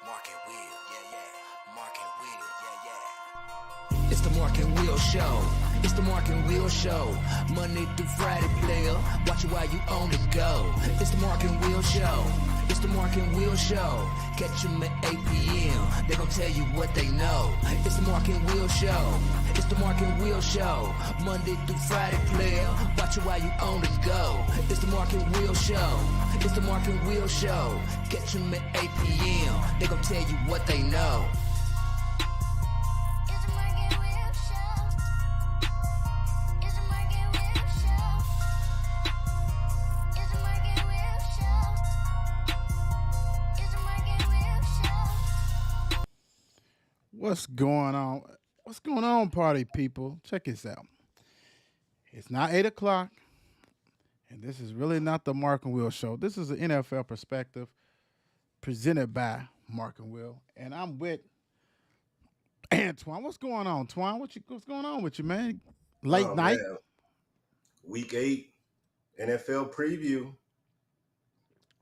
Mark and Will, yeah, yeah. Mark and Will, yeah, yeah. It's the Mark and Will Show. It's the Mark and Will Show. Monday through Friday, player. Watch it while you on the go. It's the Mark and Will Show. It's the Mark and Will Show. Catch them at 8 p.m. They gon' tell you what they know. It's the Mark and Will Show. It's the Mark and Will Show. Monday through Friday, player. Watch it while you on the go. It's the Mark and Will Show. It's the Mark and Will Show. Catch them at 8 p.m. They gon' tell you what they know. It's the Mark and Will Show. It's the Mark and Will Show. It's the Mark and Will Show. It's the Mark and Will Show. What's going on? What's going on, party people? Check this out. It's not 8 o'clock, and this is really not the Mark and Will Show. This is an NFL perspective presented by Mark and Will, and I'm with Antwan. What's going on, Twan? What's going on with you, man? Late Oh, night? man. Week 8 NFL preview.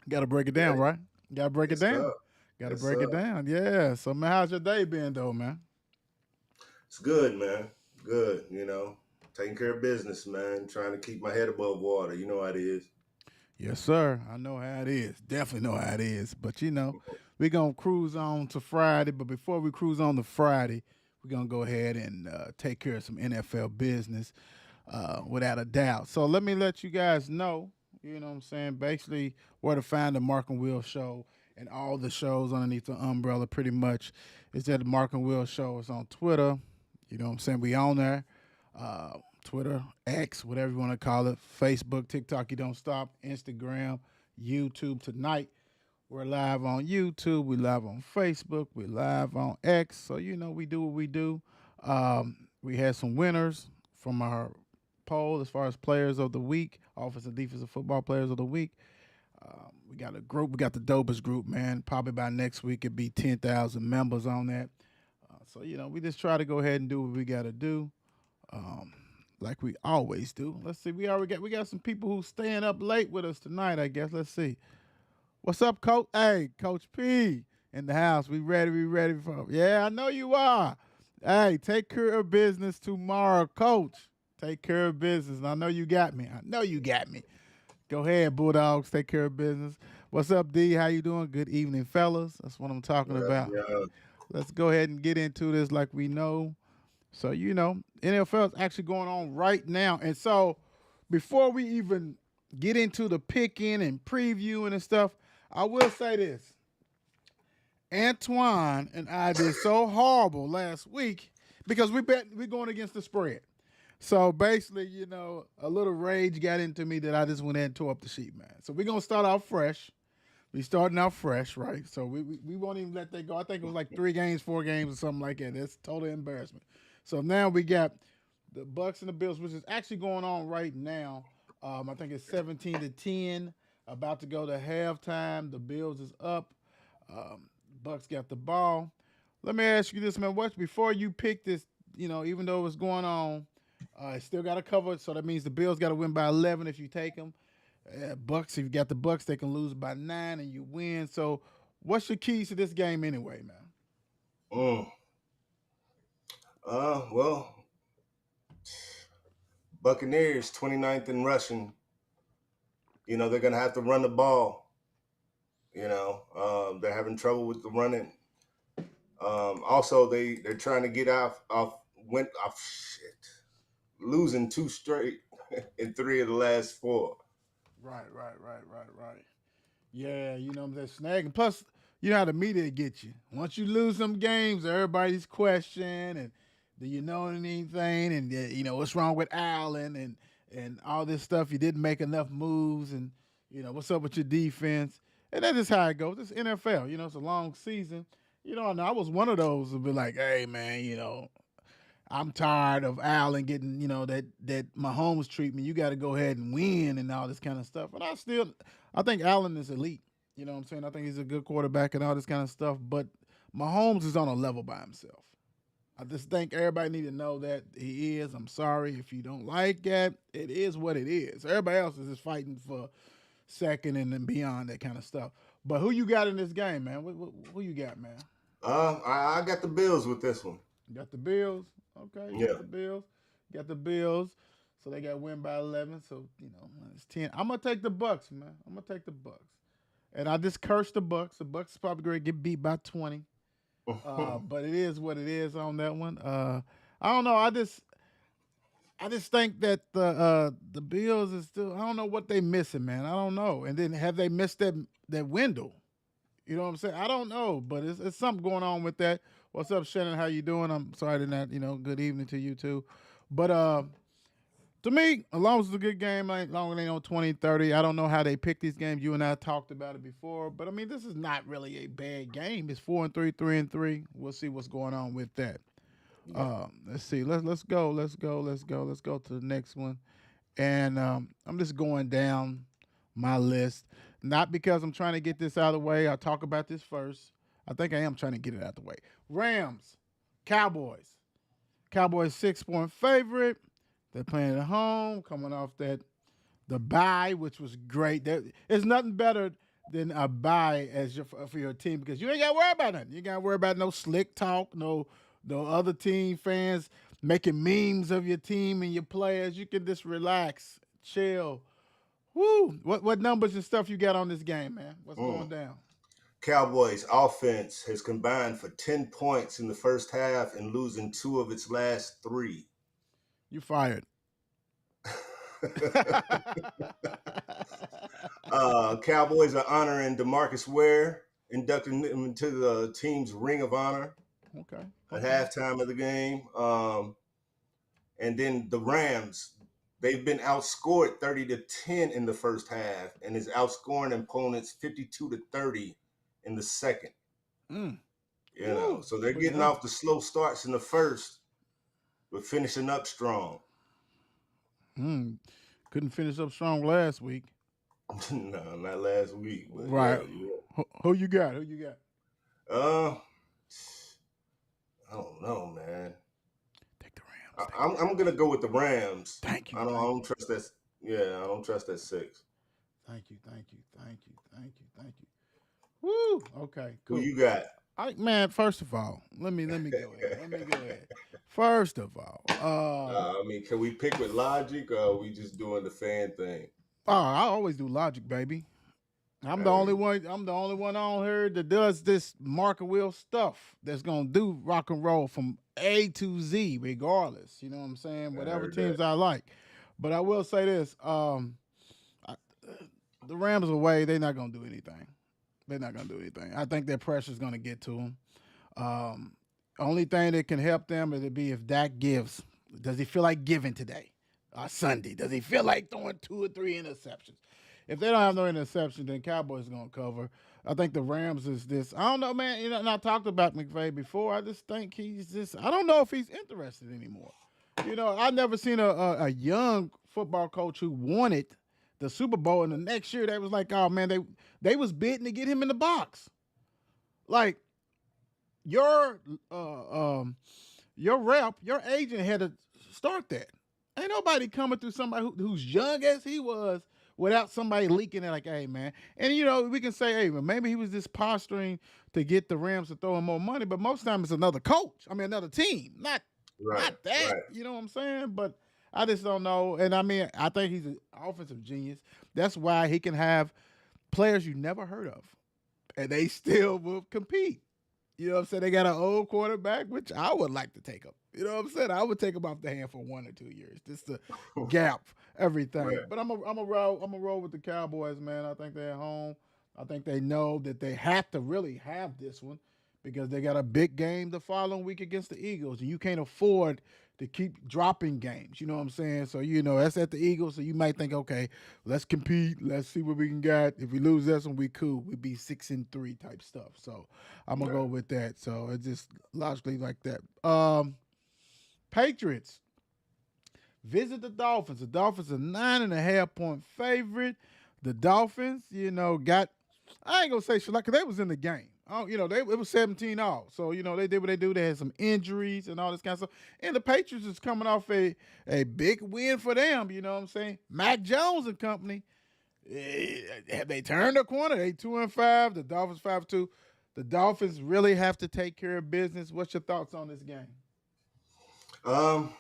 Got to break it down, Yeah. right? Got to break it Yes, down. sir. Got to Yes, break it sir. down. Yeah. So, man, how's your day been, though, man? It's good, man. Good, Taking care of business, man. Trying to keep my head above water. You know how it is. Yes, sir. I know how it is. Definitely know how it is. But, we're going to cruise on to Friday. But before we cruise on to Friday, we're going to go ahead and take care of some NFL business without a doubt. So let me let you guys know, you know what I'm saying, basically where to find the Mark and Will Show and all the shows underneath the umbrella pretty much is that the Mark and Will Show is on Twitter. You know what I'm saying? We on there. Twitter, X, whatever you want to call it, Facebook, TikTok, you don't stop, Instagram, YouTube. Tonight, we're live on YouTube, we live on Facebook, we live on X. So, we do what we do. We had some winners from our poll as far as players of the week, offensive and defensive football players of the week. We got a group, we got the dopest group, man. Probably by next week, it'd be 10,000 members on that. So, we just try to go ahead and do what we got to do. Like we always do. Let's see. We got some people who's staying up late with us tonight, I guess. Let's see. What's up, Coach? Hey, Coach P in the house. We ready for. Yeah, I know you are. Hey, take care of business tomorrow, Coach. Take care of business. And I know you got me. Go ahead, Bulldogs. Take care of business. What's up, D? How you doing? Good evening, fellas. That's what I'm talking about. Yeah. Let's go ahead and get into this like we know. So, NFL is actually going on right now. And so before we even get into the picking and previewing and stuff, I will say this. Antwan and I did so horrible last week because we're going against the spread. So basically, a little rage got into me that I just went ahead and tore up the sheet, man. So we're going to start out fresh. We starting out fresh, right? So we won't even let that go. I think it was like 3 games, 4 games or something like that. That's total embarrassment. So now we got the Bucks and the Bills, which is actually going on right now. I think it's 17-10, about to go to halftime. The Bills is up. Bucks got the ball. Let me ask you this, man. Before you pick this, even though it's going on, it still got to cover it. So that means the Bills got to win by 11 if you take them. Bucks, if you got the Bucks, they can lose by 9 and you win. So what's your keys to this game anyway, man? Well, Buccaneers 29th in rushing. They're gonna have to run the ball. They're having trouble with the running. Also, they're trying to get losing 2 straight in 3 of the last 4. Right. Yeah, they're snagging. Plus, you know how the media get you. Once you lose some games, everybody's questioning and do you know anything? And what's wrong with Allen and all this stuff. You didn't make enough moves, and what's up with your defense? And that's just how it goes. It's NFL. It's a long season. I was one of those who'd be like, hey man, I'm tired of Allen getting, that Mahomes treatment. You got to go ahead and win and all this kind of stuff. And I think Allen is elite. You know what I'm saying? I think he's a good quarterback and all this kind of stuff. But Mahomes is on a level by himself. I just think everybody need to know that he is. I'm sorry if you don't like that. It is what it is. Everybody else is just fighting for second and then beyond that kind of stuff. But who you got in this game, man? Who you got, man? I got the Bills with this one. You got the Bills. Okay, you got Yeah. the Bills. You got the Bills. So they got win by 11. So it's 10. I'm gonna take the Bucks, man. I'm gonna take the Bucks. And I just cursed the Bucks. The Bucks is probably going to get beat by 20. But it is what it is on that one. I don't know. I just think that the Bills is still. I don't know what they missing, man. I don't know. And then have they missed that window? You know what I'm saying? I don't know, but it's something going on with that. What's up, Shannon? How you doing? I'm sorry to not. Good evening to you too. But to me, as long as it's a good game, like long as they on 20-30, I don't know how they pick these games. You and I talked about it before, but I mean, this is not really a bad game. It's 4-3, 3-3. We'll see what's going on with that. Let's see. Let's go to the next one. And I'm just going down my list, not because I'm trying to get this out of the way. I'll talk about this first. I think I am trying to get it out of the way. Rams, Cowboys. Cowboys 6-point favorite. They're playing at home, coming off the bye, which was great. There's nothing better than a bye for your team because you ain't got to worry about nothing. You ain't got to worry about no slick talk, no other team fans making memes of your team and your players. You can just relax, chill. Woo! What numbers and stuff you got on this game, man? What's going down? Cowboys offense has combined for 10 points in the first half and losing 2 of its last 3. You fired. Cowboys are honoring DeMarcus Ware, inducting him into the team's Ring of Honor Okay. at halftime of the game. And then the Rams, they've been outscored 30-10 in the first half and is outscoring opponents 52-30 in the second. So they're getting off the slow starts in the first, but finishing up strong. Couldn't finish up strong last week. No, not last week. But Right. Yeah. Who you got? I don't know, man. Take the Rams. I'm gonna go with the Rams. Thank you. I don't trust that. Yeah, I don't trust that 6. Thank you. Woo. Okay. Cool. Who you got? Man, first of all, let me go ahead. First of all, I mean, can we pick with logic, or are we just doing the fan thing? I always do logic, baby. I'm the only one on here that does this market wheel stuff that's gonna do rock and roll from A to Z, regardless. You know what I'm saying? Whatever teams I like. But I will say this: the Rams away, they're not gonna do anything. I think that pressure's gonna get to them. Only thing that can help them is if Dak gives. Does he feel like giving today? Sunday? Does he feel like throwing 2 or 3 interceptions? If they don't have no interception, then Cowboys going to cover. I think the Rams is this. I don't know, man. And I talked about McVay before. I just think I don't know if he's interested anymore. I've never seen a young football coach who wanted the Super Bowl, and the next year they was like, oh, man, they was bidding to get him in the box. Like, your rep, your agent had to start that. Ain't nobody coming through somebody who's young as he was without somebody leaking it like, hey, man. And, we can say, hey, well, maybe he was just posturing to get the Rams to throw him more money, but most times it's another coach. I mean, another team, not that. Right. You know what I'm saying? But I just don't know. And, I mean, I think he's an offensive genius. That's why he can have players you never heard of, and they still will compete. You know what I'm saying? They got an old quarterback, which I would like to take him. You know what I'm saying? I would take him off the hand for 1 or 2 years, just to gap everything. Right. But I'm a roll with the Cowboys, man. I think they're at home. I think they know that they have to really have this one because they got a big game the following week against the Eagles, and you can't afford to keep dropping games. You know what I'm saying? So, that's at the Eagles, so you might think, okay, let's compete. Let's see what we can get. If we lose this one, we cool. We'd be 6-3 type stuff. So I'm going to go with that. So it's just logically like that. Patriots visit the Dolphins. The Dolphins are 9.5-point favorite. The Dolphins, got, I ain't going to say shit, because they was in the game. It was 17-all. So, they did what they do. They had some injuries and all this kind of stuff. And the Patriots is coming off a big win for them, you know what I'm saying? Mac Jones and company, Have they turned the corner? They 2-5. The Dolphins 5-2. The Dolphins really have to take care of business. What's your thoughts on this game? Um,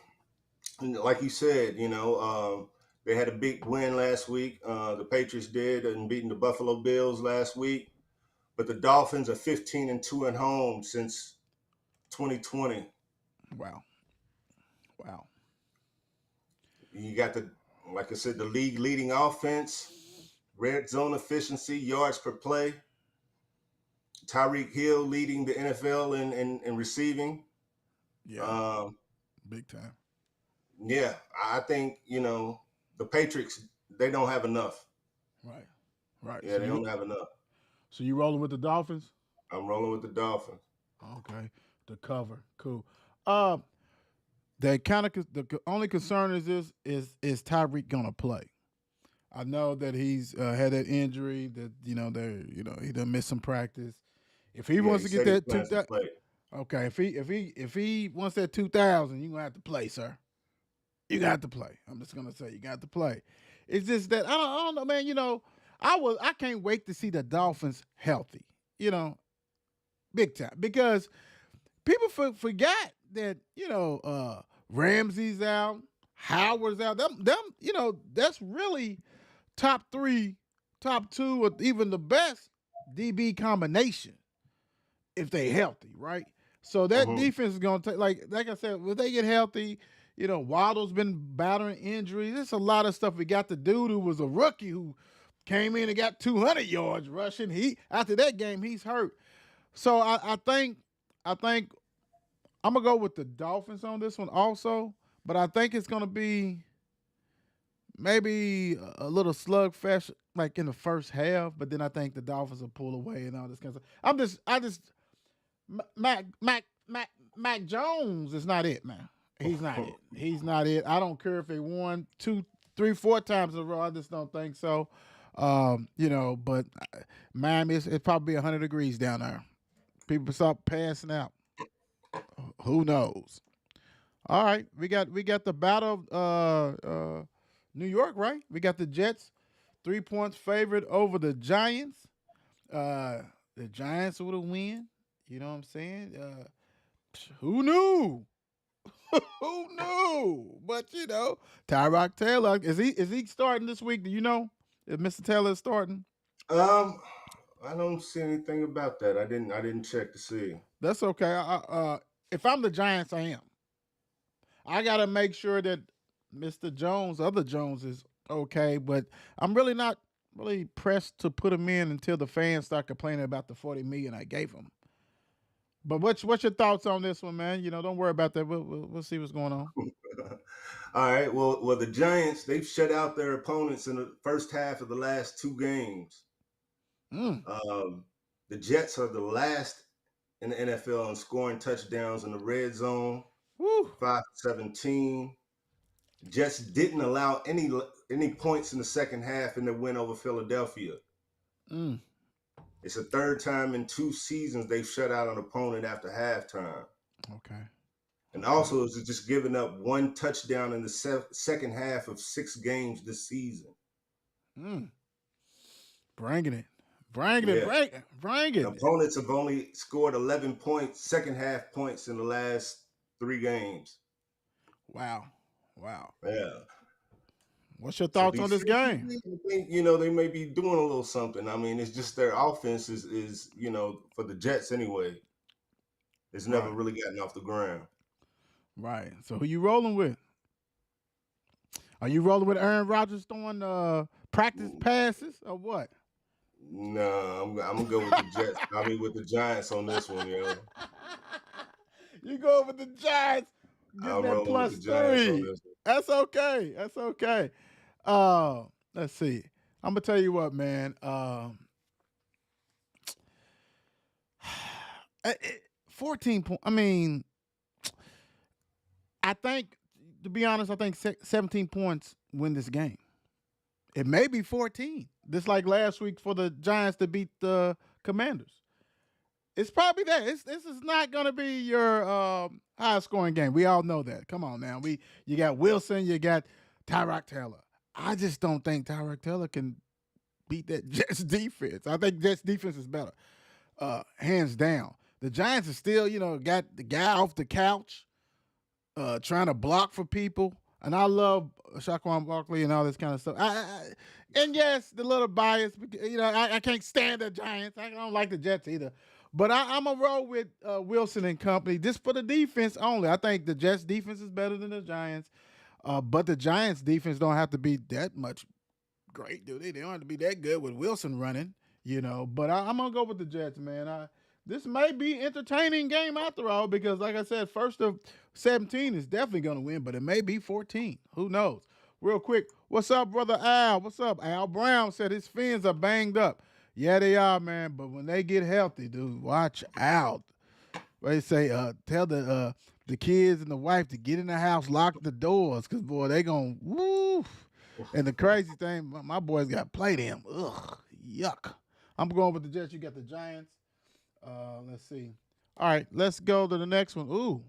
like you said, they had a big win last week. The Patriots did, and beating the Buffalo Bills last week. But the Dolphins are 15-2 at home since 2020. Wow. Wow. You got like I said, the league leading offense, red zone efficiency, yards per play. Tyreek Hill leading the NFL in receiving. Yeah. Um, Big time. yeah, I think the Patriots, they don't have enough. Right. Right. Yeah, they don't have enough. So you rolling with the Dolphins? I'm rolling with the Dolphins. Okay. The cover. Cool. Uh the only concern is Tyreek gonna play? I know that he's had that injury that he done missed some practice. If he Yeah, wants he to get said he that plans to play. okay. If he wants that 2,000, you gonna have to play, sir. You got to play. I'm just gonna say you got to play. It's just that I don't know, man. I can't wait to see the Dolphins healthy. Big time because people forgot that Ramsey's out, Howard's out. Them that's really top three, top two, or even the best DB combination if they healthy, right? So that Hmm. defense is gonna take like I said, when they get healthy, Waddle's been battling injuries. There's a lot of stuff. We got the dude who was a rookie who came in and got 200 yards rushing. He after that game he's hurt. So I think I'm gonna go with the Dolphins on this one also, but I think it's gonna be maybe a little slugfest like in the first half, but then I think the Dolphins will pull away and all this kind of stuff. I just Mac Jones is not it, man. He's not it. He's not it. I don't care if they won 2, 3, 4 times in a row. I just don't think so. But Miami it's probably 100 degrees down there. People start passing out. Who knows? All right, we got the battle of New York, right? We got the Jets 3 points favored over the Giants. The Giants would have win. You know what I'm saying? Who knew? Who knew? But Tyrod Taylor is he starting this week? Do you know if Mr. Taylor is starting? Um, I don't see anything about that. I didn't check to see. That's okay. If I'm the Giants, I am. I gotta make sure that Mr. Jones, other Jones, is okay. But I'm really not really pressed to put him in until the fans start complaining about the 40 million I gave him. But what's your thoughts on this one, man? Don't worry about that. We'll see what's going on. All right. Well, the Giants, they've shut out their opponents in the first half of the last two games. Mm. Um, the Jets are the last in the NFL in scoring touchdowns in the red zone, Woo. 5-17. Jets didn't allow any points in the second half in their win over Philadelphia. Mm. It's the third time in 2 seasons they've shut out an opponent after halftime. Okay. And also, it's just giving up one touchdown in the second half of 6 games this season. Mm. Bringing it. Bringing it. Yeah. Bring it. Opponents have only scored 11 points, second half points in the last 3 games. Wow. Wow. Yeah. What's your So thoughts on this game? defensively, I think, they may be doing a little something. I mean, it's just their offense is for the Jets anyway, it's never Right. really gotten off the ground. Right. So who you rolling with? Are you rolling with Aaron Rodgers throwing practice passes or what? No, I'm gonna go with the Jets. I mean, with the Giants on this one, You go with the Giants, getting I'm that rolling with plus the Giants on three. this one. That's okay. That's okay. Let's see. I'm gonna tell you what, man. 14 points. I mean, I think to be honest, I think 17 points win this game. It may be 14. Just like last week for the Giants to beat the Commanders. It's probably that. This is not going to be your high scoring game. We all know that. Come on now. You got Wilson, you got Tyrod Taylor. I just don't think Tyrod Taylor can beat that Jets defense. I think Jets defense is better, hands down. The Giants are still, got the guy off the couch, trying to block for people. And I love Shaquan Barkley and all this kind of stuff. And yes, the little bias, I can't stand the Giants. I don't like the Jets either. But I'm going to roll with Wilson and company just for the defense only. I think the Jets defense is better than the Giants. But the Giants defense don't have to be that much great, do they? They don't have to be that good with Wilson running, But I'm going to go with the Jets, man. This may be entertaining game after all because, like I said, first of 17 is definitely going to win, but it may be 14. Who knows? Real quick, what's up, brother Al? What's up? Al Brown said his fins are banged up. Yeah, they are, man, but when they get healthy, dude, watch out. They say, tell the kids and the wife to get in the house, lock the doors, because, boy, they going to, woo. And the crazy thing, my boys got to play them. Ugh, yuck. I'm going with the Jets. You got the Giants. Let's see. All right, let's go to the next one. Ooh.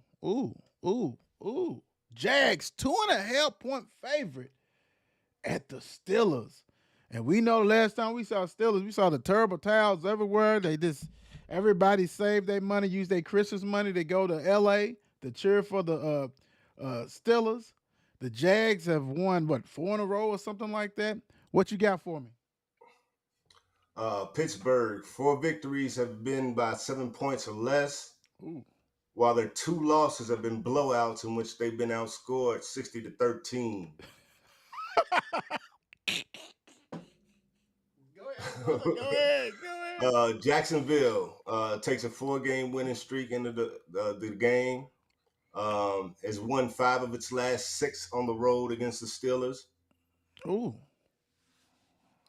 Jags, 2.5-point favorite at the Steelers. And we know the last time we saw Steelers, we saw the terrible towels everywhere. Everybody saved their money, used their Christmas money to go to L.A. to cheer for the Steelers. The Jags have won, 4 in a row or something like that? What you got for me? Pittsburgh, 4 victories have been by 7 points or less, Ooh. while their 2 losses have been blowouts in which they've been outscored 60-13. Go ahead. Jacksonville takes a 4-game winning streak into the game. Has won 5 of its last 6 on the road against the Steelers. Ooh.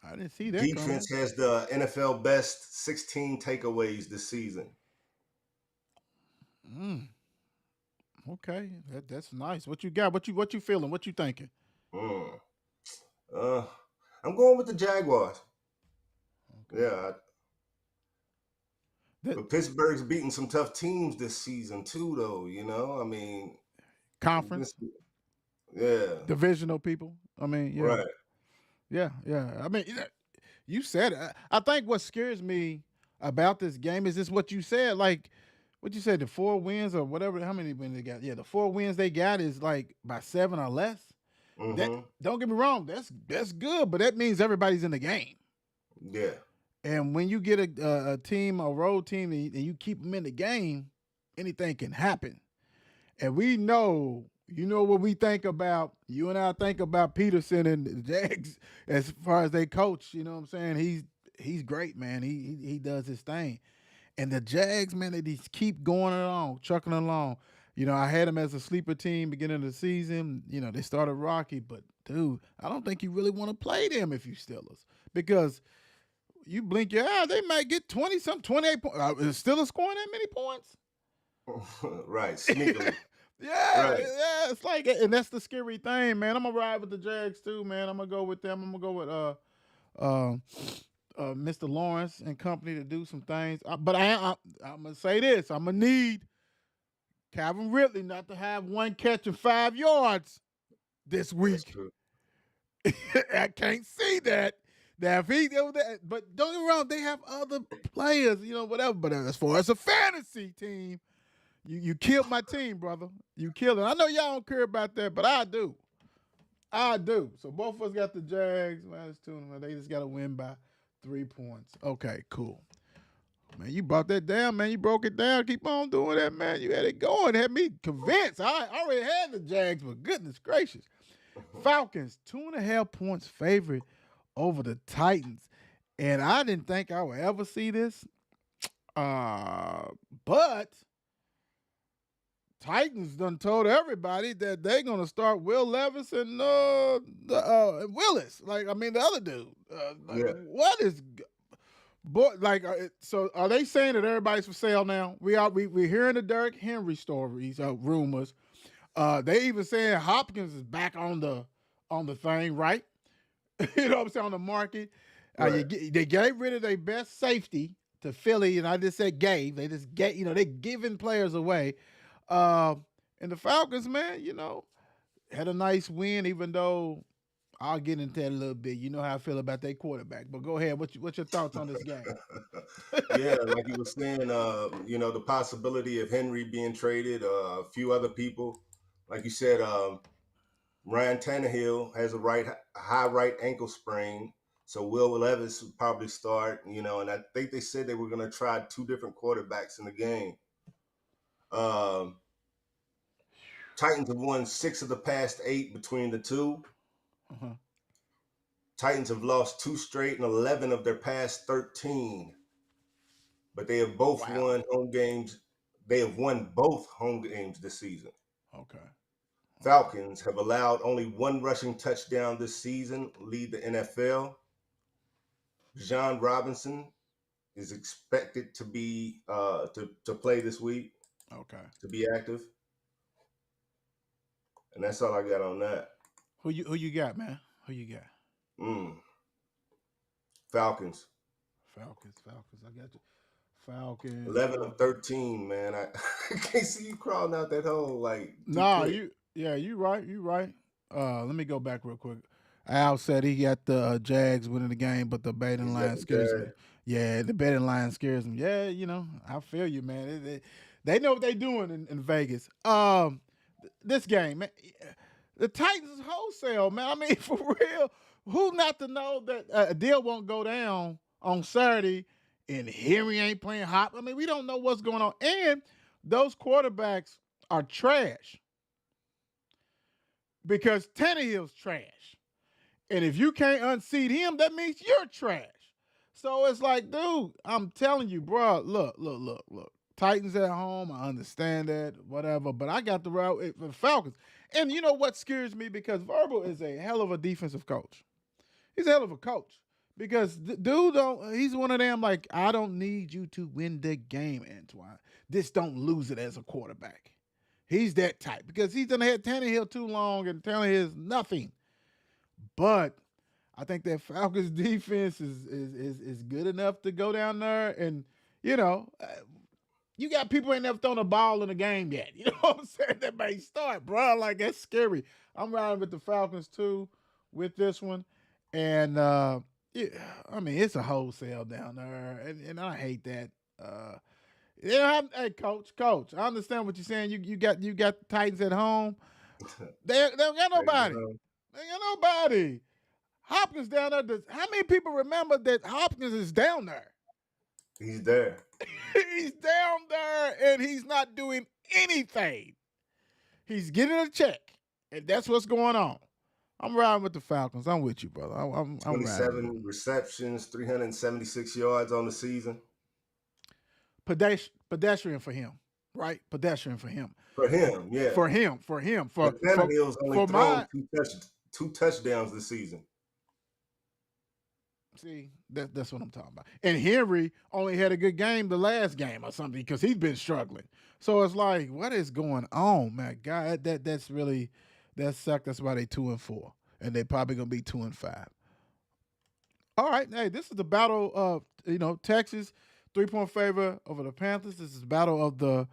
I didn't see that. Defense has the NFL best 16 takeaways this season. Okay, that's nice. What you got? What you feeling? What you thinking? I'm going with the Jaguars. Okay. Yeah. But Pittsburgh's beating some tough teams this season too, though. I mean, conference. Yeah. Divisional people. I mean, yeah. Right. Yeah. I mean, you said it. I think what scares me about this game is just what you said. Like, what you said, the 4 wins or whatever, how many wins they got? Yeah, the 4 wins they got is like by 7 or less. Mm-hmm. Don't get me wrong, that's good, but that means everybody's in the game. Yeah. And when you get a team, a road team, and you keep them in the game, anything can happen. And we know, what we think about, you and I think about Peterson and the Jags as far as they coach, you know what I'm saying? He's great, man. He does his thing. And the Jags, man, they just keep going along, trucking along. I had them as a sleeper team beginning of the season. They started rocky, but, dude, I don't think you really want to play them if you Steelers. Because you blink your eye, they might get 20-something, 28 points. Is Steelers scoring that many points? Right, sneakily. Yeah, Right. yeah, it's like, and that's the scary thing, man. I'm gonna ride with the Jags too, man. I'm gonna go with them. I'm gonna go with Mr. Lawrence and company to do some things. But I'm gonna say this: I'm gonna need Calvin Ridley not to have 1 catch and 5 yards this week. That's true. I can't see that. Now, if he do that, but don't get me wrong, they have other players, whatever. But as far as a fantasy team, you killed my team, brother. You killed it. I know y'all don't care about that, but I do. So both of us got the Jags. Man, it's 2, man. They just got to win by 3 points. Okay, cool. Man, you brought that down, man. You broke it down. Keep on doing that, man. You had it going. Had me convinced. I already had the Jags, but goodness gracious. Falcons, 2.5 points favorite over the Titans. And I didn't think I would ever see this. But Titans done told everybody that they're going to start Will Levis and Willis. The other dude. Yeah. What is... Boy, so are they saying that everybody's for sale now? We're hearing the Derrick Henry stories, rumors. They even saying Hopkins is back on the thing, right? You know what I'm saying, on the market. Right. They gave rid of their best safety to Philly, and I just said gave. They just gave, they giving players away. And the Falcons, man, had a nice win, even though I'll get into that a little bit. You know how I feel about that quarterback. But go ahead. What's your thoughts on this game? Yeah, like you were saying, the possibility of Henry being traded, a few other people. Like you said, Ryan Tannehill has a high right ankle sprain, so Will Levis would probably start. And I think they said they were going to try two different quarterbacks in the game. Um, Titans have won 6 of the past 8 between the two. Uh-huh. Titans have lost 2 straight and 11 of their past 13, but they have both Wow. won home games. They have won both home games this season. Okay. Okay. Falcons have allowed only 1 rushing touchdown this season, lead the NFL. John Robinson is expected to be to play this week, Okay. to be active, and that's all I got on that. Who you got, man? Who you got? Mm. Falcons, Falcons. Falcons. I got you. Falcons. 11 of 13, man. I can't see you crawling out that hole like too Nah, quick. you right. You right. Let me go back real quick. Al said he got the Jags winning the game, but the betting He's got line the scares me. Jag. Yeah, the betting line scares me. Yeah, I feel you, man. They know what they doing in Vegas. This game, man, the Titans wholesale, man. I mean, for real, who not to know that a deal won't go down on Saturday and Henry ain't playing hot? I mean, we don't know what's going on, and those quarterbacks are trash because Tannehill's trash. And if you can't unseat him, that means you're trash. So it's like, dude, I'm telling you, bro, look. Titans at home, I understand that, whatever. But I got the route for the Falcons. And you know what scares me? Because Verbal is a hell of a defensive coach. He's a hell of a coach. Because dude he's one of them like, I don't need you to win the game, Antwan. Just don't lose it as a quarterback. He's that type. Because he's done had Tannehill too long and Tannehill is nothing. But I think that Falcons defense is good enough to go down there and you know you got people who ain't never thrown a ball in a game yet. You know what I'm saying? That may start, bro. Like that's scary. I'm riding with the Falcons too with this one, and yeah, I mean it's a wholesale down there, and I hate that. Hey, coach, I understand what you're saying. You got the Titans at home. They don't got nobody. They ain't got nobody. Hopkins down there. How many people remember that Hopkins is down there? He's there. He's down there and he's not doing anything. He's getting a check, and that's what's going on. I'm riding with the Falcons. I'm with you, brother. I'm riding with 27 receptions, 376 yards on the season. pedestrian for him, right? Pedestrian for him. For him, yeah. For him. For him. But Tannehill's only For thrown my two touchdowns this season. see that's what I'm talking about. And Henry only had a good game the last game or something because he's been struggling. So it's like, what is going on, man? God, that's really that sucked. That's why they 2-4, and they probably gonna be 2-5. All right, hey, this is the battle of Texas 3-point favor over the Panthers. This is the battle of the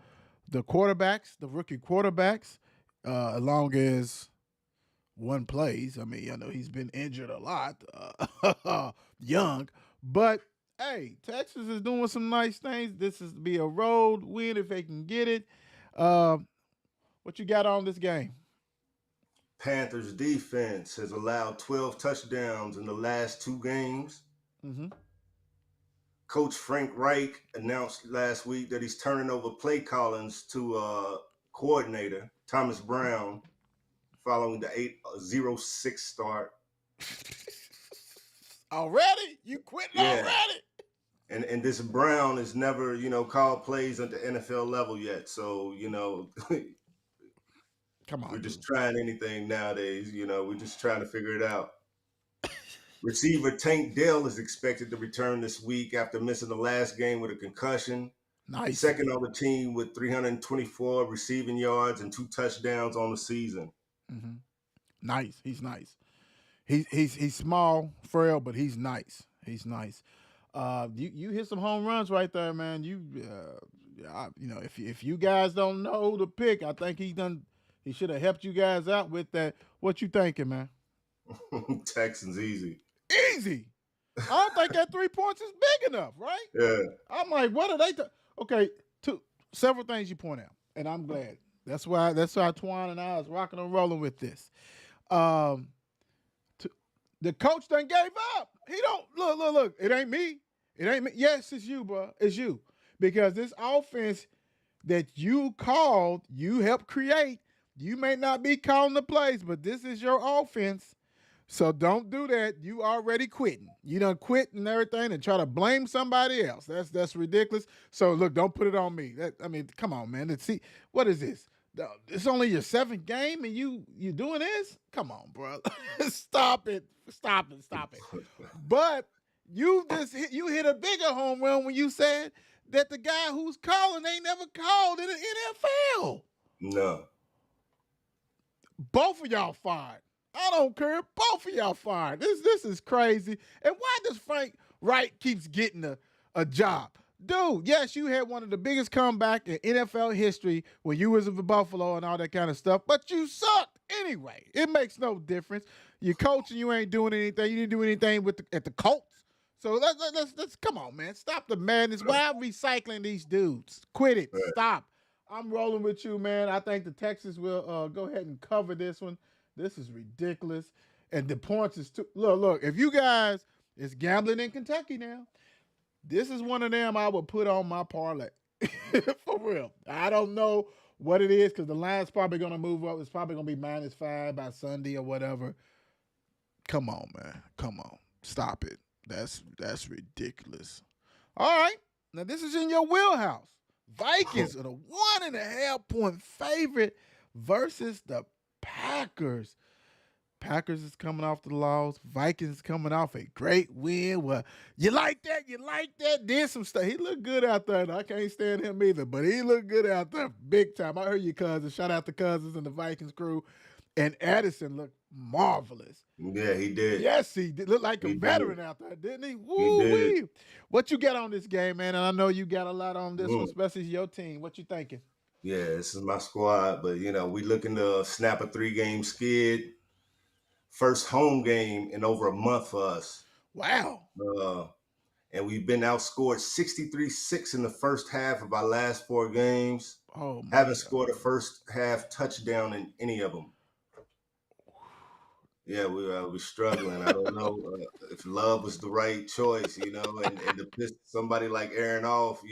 quarterbacks, the rookie quarterbacks, as long as one plays. I mean, he's been injured a lot, young, but hey, Texas is doing some nice things. This is to be a road win if they can get it. Uh, what you got on this game? Panthers defense has allowed 12 touchdowns in the last 2 games. Mm-hmm. Coach Frank Reich announced last week that he's turning over play callings to coordinator Thomas Brown following the 8-0-6 start. Already? You quitting Yeah. already? And this Brown has never, called plays at the NFL level yet. So, Come on, we're just dude. trying anything nowadays. We're just trying to figure it out. Receiver Tank Dell is expected to return this week after missing the last game with a concussion. Nice. Second on the team with 324 receiving yards and 2 touchdowns on the season. Mm-hmm. Nice. He's nice. He's small, frail, but he's nice. He's nice. You hit some home runs right there, man. If you guys don't know who to pick, I think he should have helped you guys out with that. What you thinking, man? Texans easy. Easy. I don't think that 3 points is big enough, right? Yeah. I'm like, what are they? Okay, several things you point out, and I'm glad. That's why Antwan and I is rocking and rolling with this. Um, the coach done gave up. He don't look. It ain't me. It ain't me. Yes, it's you, bro. It's you because this offense that you called, you helped create. You may not be calling the plays, but this is your offense. So don't do that. You already quitting. You done quit and everything and try to blame somebody else. That's ridiculous. So look, don't put it on me. Come on, man. Let's see. What is this? It's only your 7th game and you doing this? Come on, bro. Stop it. Stop it. But you hit a bigger home run when you said that the guy who's calling ain't never called in the NFL. No. Both of y'all fired. I don't care. Both of y'all fired. This is crazy. And why does Frank Wright keeps getting a job? Dude, yes, you had one of the biggest comeback in NFL history when you was with Buffalo and all that kind of stuff, but you sucked anyway. It makes no difference. You're coaching, you ain't doing anything. You didn't do anything at the Colts. So let's come on, man. Stop the madness. Why are recycling these dudes? Quit it. Stop. I'm rolling with you, man. I think the Texans will go ahead and cover this one. This is ridiculous. And the points is too. Look, if you guys is gambling in Kentucky now, this is one of them I would put on my parlay. For real. I don't know what it is because the line's probably going to move up. It's probably going to be -5 by Sunday or whatever. Come on, man. Come on. Stop it. That's ridiculous. All right. Now, this is in your wheelhouse. Vikings are the 1.5 point favorite versus the Packers. Packers is coming off the loss. Vikings coming off a great win. Well, you like that? Did some stuff. He looked good out there. I can't stand him either, but he looked good out there big time. I heard you, Cousins. Shout out to Cousins and the Vikings crew. And Addison looked marvelous. Yeah, he did. Yes, he did. Look like a veteran out there, didn't he? Woo-wee. What you got on this game, man? And I know you got a lot on this one, especially your team. What you thinking? Yeah, this is my squad, but we looking to snap a 3-game skid. First home game in over a month for us. Wow. And we've been outscored 63-6 in the first half of our last 4 games. Oh, my Haven't God. scored a first half touchdown in any of them. Yeah, we're struggling. I don't know if Love was the right choice, and to piss somebody like Aaron off,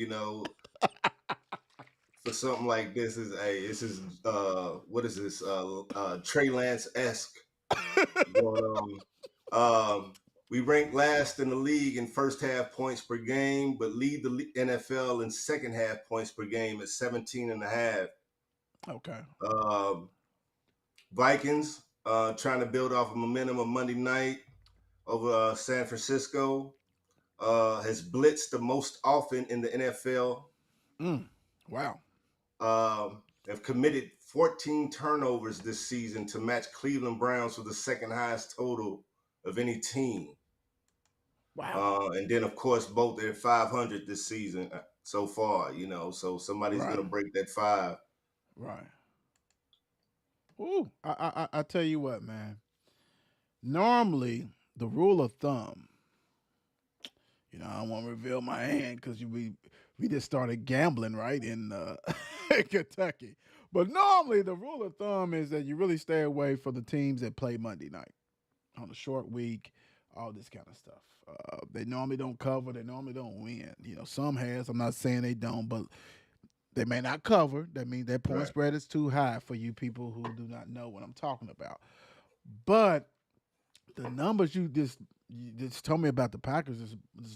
for something like this is what is this? Trey Lance-esque going on. We rank last in the league in first half points per game, but lead the NFL in second half points per game at 17.5. Okay. Vikings trying to build off of momentum of Monday night over San Francisco. Has blitzed the most often in the NFL. Wow. Have committed 14 turnovers this season to match Cleveland Browns for the second highest total of any team. Wow. And then, of course, both are 500 this season so far, so somebody's going to break that 5. Right. Ooh, I tell you what, man. Normally, the rule of thumb, I don't want to reveal my hand because we just started gambling, right, in Kentucky. But normally, the rule of thumb is that you really stay away from the teams that play Monday night on a short week, all this kind of stuff. They normally don't cover. They normally don't win. Some has. I'm not saying they don't, but they may not cover. That means their point spread is too high for you people who do not know what I'm talking about. But the numbers you just told me about the Packers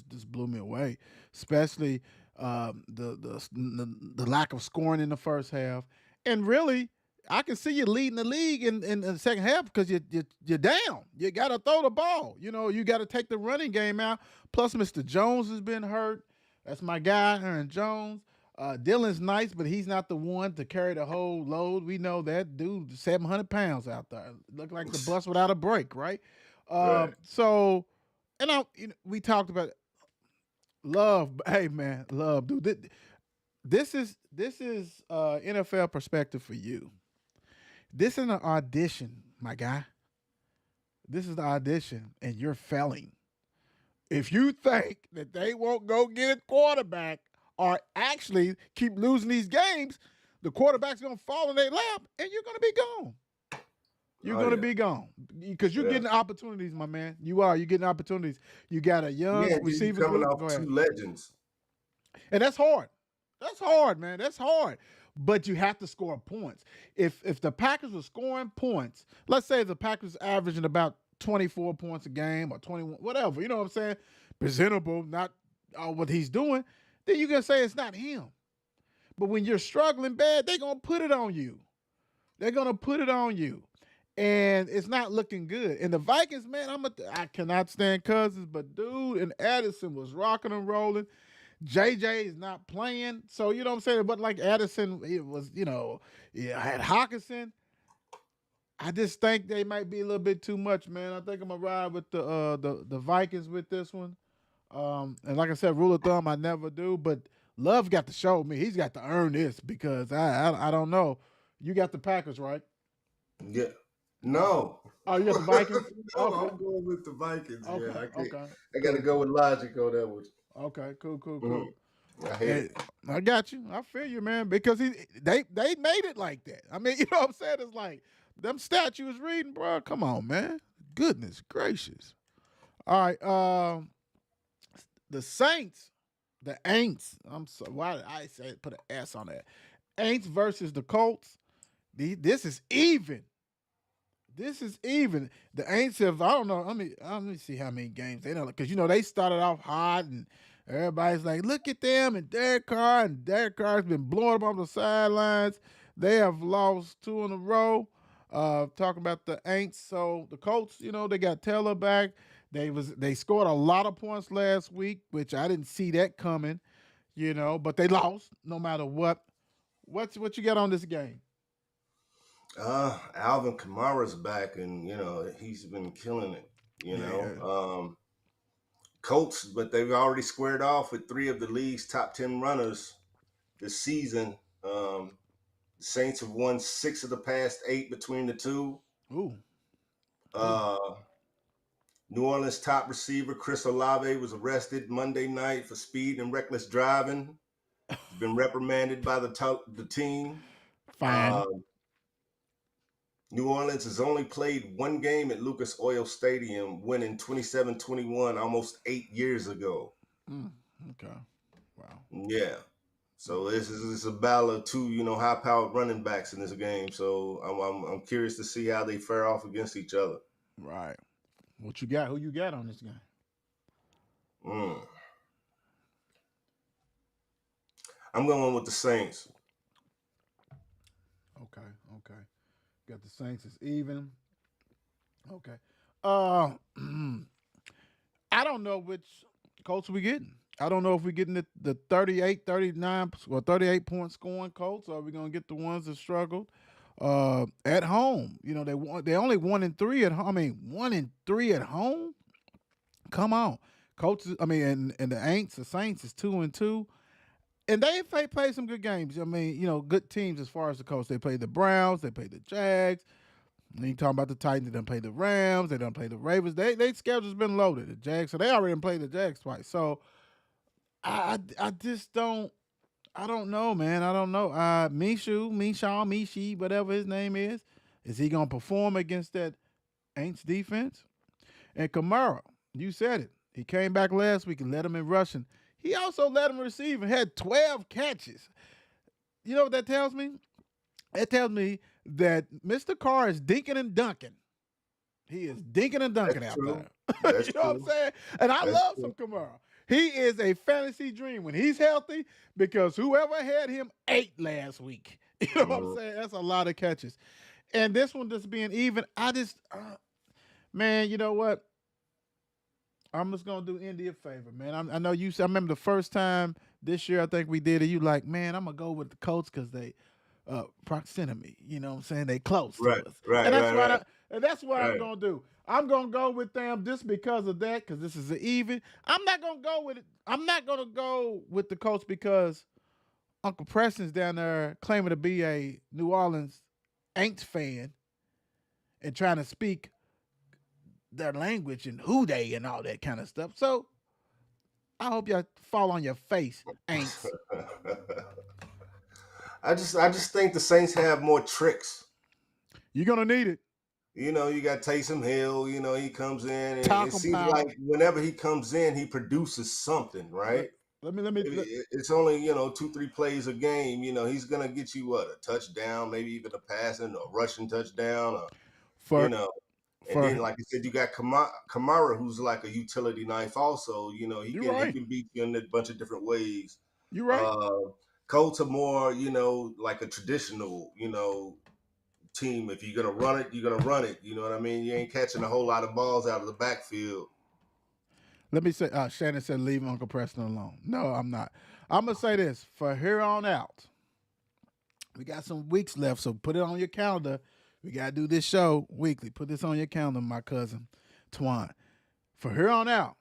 just blew me away, especially the lack of scoring in the first half. And really, I can see you leading the league in the second half because you're down. You got to throw the ball. You got to take the running game out. Plus, Mr. Jones has been hurt. That's my guy, Aaron Jones. Dylan's nice, but he's not the one to carry the whole load. We know that dude, 700 pounds out there. Look like the bus without a brake, right? So, and we talked about Love. Hey, man, Love, dude. This is NFL perspective for you. This is an audition, my guy. This is the audition, and you're failing. If you think that they won't go get a quarterback or actually keep losing these games, the quarterback's going to fall in their lap and you're going to be gone. You're Oh, going to yeah. be gone because you're Yeah. getting opportunities, my man. You are. You're getting opportunities. You got a young Yeah, and then you receiver coming group. off Go ahead. 2 legends. And that's hard. That's hard, man. That's hard. But you have to score points. If the Packers were scoring points, let's say the Packers averaging about 24 points a game or 21, whatever, you know what I'm saying? Presentable, not what he's doing, then you can say it's not him. But when you're struggling bad, they're going to put it on you. They're going to put it on you. And it's not looking good. And the Vikings, man, I cannot stand Cousins, but dude, and Addison was rocking and rolling. JJ is not playing. So, you know what I'm saying? But like Addison, it was, I had Hawkinson. I just think they might be a little bit too much, man. I think I'm gonna ride with the Vikings with this one. And like I said, rule of thumb, I never do. But Love got to show me. He's got to earn this because I don't know. You got the Packers, right? Yeah. No. Oh, you got the Vikings? No, Okay. I'm going with the Vikings. Okay. Yeah, I can't. Okay. I got to go with logic on that one. Okay. Cool. Mhm. I hate Hey, it. I got you. I feel you, man. Because they made it like that. I mean, you know what I'm saying? It's like them stats you was reading, bro. Come on, man. Goodness gracious. All right. The Saints, the Aints. I'm so why did I say put an S on that? Aints versus the Colts. This is even. This is even. The Aints have, I don't know. Let me see how many games they know. Because, they started off hot and everybody's like, look at them and Derek Carr. And Derek Carr's been blowing up on the sidelines. They have lost 2 in a row. Talking about the Aints. So the Colts, they got Taylor back. They scored a lot of points last week, which I didn't see that coming, but they lost no matter what. What you got on this game? Alvin Kamara's back, and he's been killing it. Colts, but they've already squared off with 3 of the league's top 10 runners this season. The Saints have won 6 of the past 8 between the two. Ooh. New Orleans top receiver Chris Olave was arrested Monday night for speed and reckless driving. He's been reprimanded by the team. Fine. New Orleans has only played 1 game at Lucas Oil Stadium, winning 27-21 almost 8 years ago. Okay. Wow. Yeah. So this is a battle of 2, high-powered running backs in this game. So I'm curious to see how they fare off against each other. Right. What you got? Who you got on this game? I'm going with the Saints. Okay. Got the Saints is even. Okay. I don't know which Colts we getting. I don't know if we're getting the 38, 39, or 38 point scoring Colts, or are we gonna get the ones that struggled at home? They only 1-3 at home. I mean, 1-3 at home. Come on, Colts. And the Saints is 2-2. And they played some good games. I mean, good teams as far as the Colts. They played the Browns. They played the Jags. And you talking about the Titans. They done play the Rams. They done play the Ravens. They schedule's been loaded. The Jags. So they already played the Jags twice. So I just don't. I don't know, man. I don't know. Mishi, whatever his name is he gonna perform against that Aints defense? And Kamara, you said it. He came back last week and led him in rushing. He also led him receive and had 12 catches. You know what that tells me? It tells me that Mr. Carr is dinking and dunking. He is dinking and dunking That's out true. there. That's You know what I'm saying? And I That's love true. some Kamara. He is a fantasy dream when he's healthy because whoever had him ate last week. You know what I'm saying? That's a lot of catches. And this one just being even, man, you know what? I'm just gonna do Indy a favor, man. I know you. I remember the first time this year. I think we did it. You like, man, I'm gonna go with the Colts because they proximity. You know what I'm saying? They close to us. Right, And that's right. and that's what I'm Right. gonna do. I'm gonna go with them just because of that, because this is an even. I'm not gonna go with it. I'm not gonna go with the Colts because Uncle Preston's down there claiming to be a New Orleans Aints fan and trying to speak their language and who they and all that kind of stuff. So I hope y'all fall on your face, ain'ts. I just think the Saints have more tricks. You're gonna need it. You got Taysom Hill. He comes in, and it Talcum seems powder. like whenever he comes in, he produces something, Let, right? let me It's only 2-3 plays a game. He's gonna get you what, a touchdown, maybe even a passing or rushing touchdown, or you for know. And then, for like I said, you got Kamara, who's like a utility knife. Also, he you're can he right. can beat you in a bunch of different ways. You're right. Uh, Colts are more, like a traditional, team. If you're gonna run it, you're gonna run it. You know what I mean? You ain't catching a whole lot of balls out of the backfield. Let me say, Shannon said, leave Uncle Preston alone. No, I'm not. I'm going to say this. For here on out, we got some weeks left, so put it on your calendar. We got to do this show weekly. Put this on your calendar, my cousin, Twan. For here on out,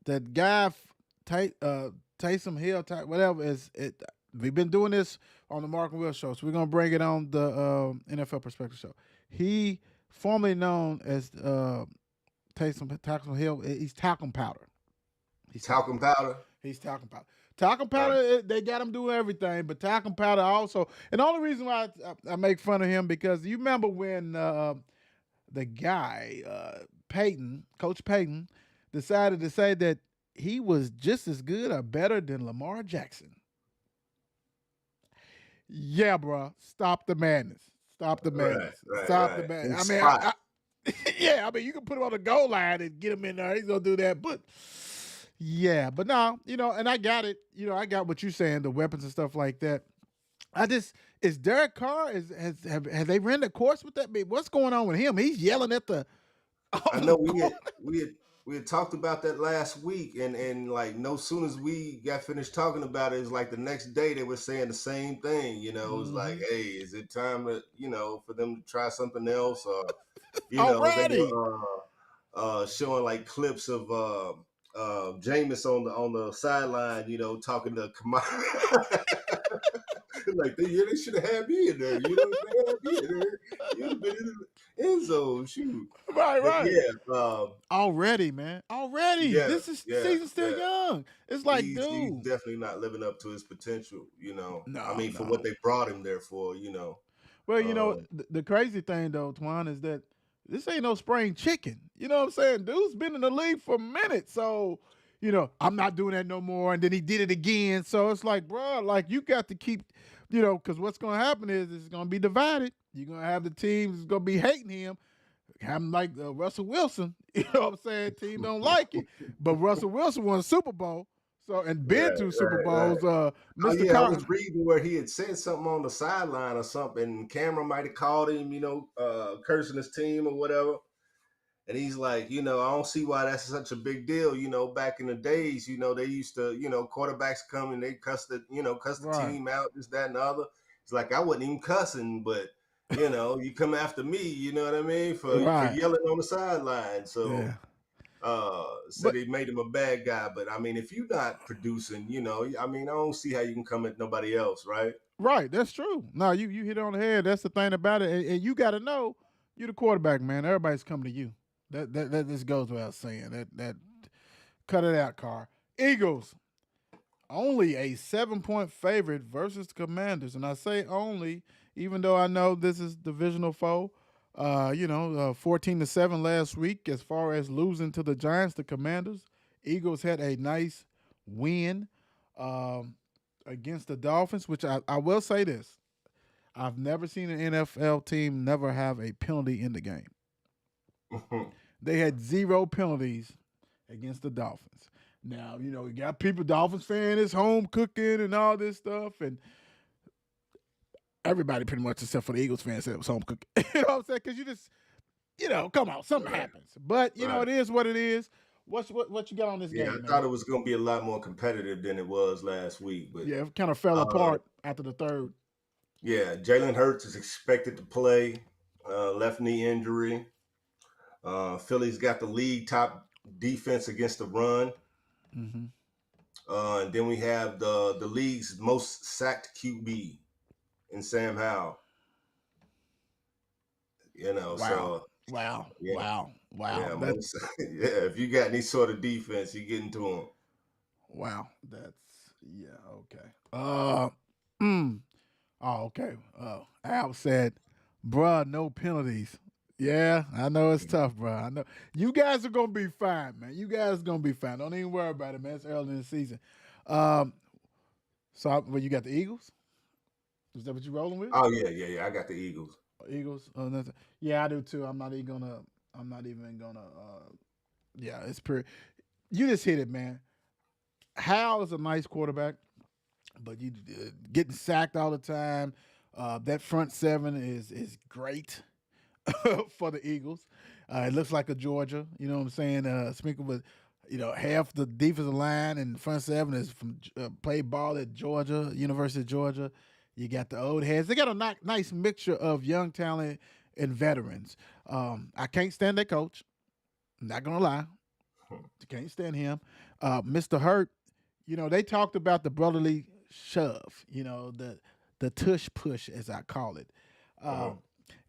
that guy, Taysom Hill, whatever, we've been doing this on the Mark and Will show, so we're going to bring it on the NFL Perspective show. He, formerly known as Taysom Hill, he's talcum powder. He's Talcum powder. He's talcum powder. Talcum Right. powder, they got him doing everything, but talcum powder also. And the only reason why I make fun of him because you remember when the guy Peyton, Coach Peyton, decided to say that he was just as good or better than Lamar Jackson. Yeah, bro. Stop the madness. Stop the Right, madness. right, Stop the right. madness. In I mean, spot. yeah, I mean, you can put him on the goal line and get him in there. He's gonna do that, but yeah, but no, and I got it. I got what you're saying, the weapons and stuff like that. I just is Derek Carr have they ran the course with that? What's going on with him? He's yelling at the I on the know we corner. had we had we had talked about that last week, and like no soon as we got finished talking about it, it's like the next day they were saying the same thing. It was like, Mhm. hey, is it time to for them to try something else, or they Already. were showing like clips of Jameis on the sideline, talking to Kamara. Like they should have had me in there. If they had me in there, you'd have been in the end zone. Shoot. Right, But right. yeah, Already, man. Already. yeah, This is yeah, season still yeah. young. It's like, He's dude. definitely not living up to his potential. I No, mean, for what no. they brought him there for. Well, Um, the crazy thing though, Twan, is that this ain't no spring chicken. You know what I'm saying? Dude's been in the league for minutes, so I'm not doing that no more. And then he did it again. So it's like, bro, like you got to keep, because what's going to happen is it's going to be divided. You're going to have the teams that's going to be hating him, have him like Russell Wilson. You know what I'm saying? Team don't like it, but Russell Wilson won a Super Bowl, so and been right, to Super right, right. Bowls. Oh Mr. yeah, I Car, was reading where he had said something on the sideline or something. Camera might have called him, cursing his team or whatever. And he's like, I don't see why that's such a big deal. Back in the days, they used to, quarterbacks come and they cuss the right? team out, this, that, and the other. It's like I wasn't even cussing, but you come after me, you know what I mean, for Right. yelling on the sideline. So Yeah. said But they made him a bad guy. But I mean, if you're not producing, I mean, I don't see how you can come at nobody else, right? right, that's true. No, you hit it on the head. That's the thing about it, and you got to know you're the quarterback, man. Everybody's coming to you. That just goes without saying. That cut it out, Carr. Eagles only a 7-point favorite versus the Commanders, and I say only, even though I know this is divisional foe. 14-7 last week. As far as losing to the Giants, the Commanders, Eagles had a nice win um, against the Dolphins. Which I will say this: I've never seen an NFL team never have a penalty in the game. They had zero penalties against the Dolphins. Now, you got people, Dolphins fan is home cooking and all this stuff, and everybody pretty much except for the Eagles fans said it was home cooking. You know what I'm saying? Because you just, come on, something Right, happens. But right. it is what it is. What you got on this Yeah, I game, thought man? it was going to be a lot more competitive than it was last week, but Yeah, it kind of fell uh, apart after the third. yeah, Jalen Hurts is expected to play. Left knee injury. Philly's got the league top defense against the run. Mm-hmm. And then we have the league's most sacked QB in Sam Howell. Wow, So wow, yeah, wow. Wow, Yeah, that most. Yeah, if you got any sort of defense, you get into them. wow, that's yeah, okay. Mm, oh, okay. Al said, "Bruh, no penalties." Yeah, I know it's tough, bruh. I know you guys are gonna be fine, man. You guys are gonna be fine. Don't even worry about it, man. It's early in the season. Um, well, you got the Eagles. Is that what you rolling with? Oh yeah. I got the Eagles. Eagles. Nothing. Yeah, I do too. I'm not even gonna. I'm not even gonna. Yeah, it's pretty. You just hit it, man. Hal is a nice quarterback, but you getting sacked all the time. That front seven is great for the Eagles. It looks like a Georgia. You know what I'm saying? Speaking with, half the defensive line and front seven is from play ball at Georgia, University of Georgia. You got the old heads. They got a nice mixture of young talent and veterans. I can't stand their coach. I'm not gonna lie. You can't stand him. Mr. Hurt, they talked about the brotherly shove, the tush push as I call it. Uh-huh. Um,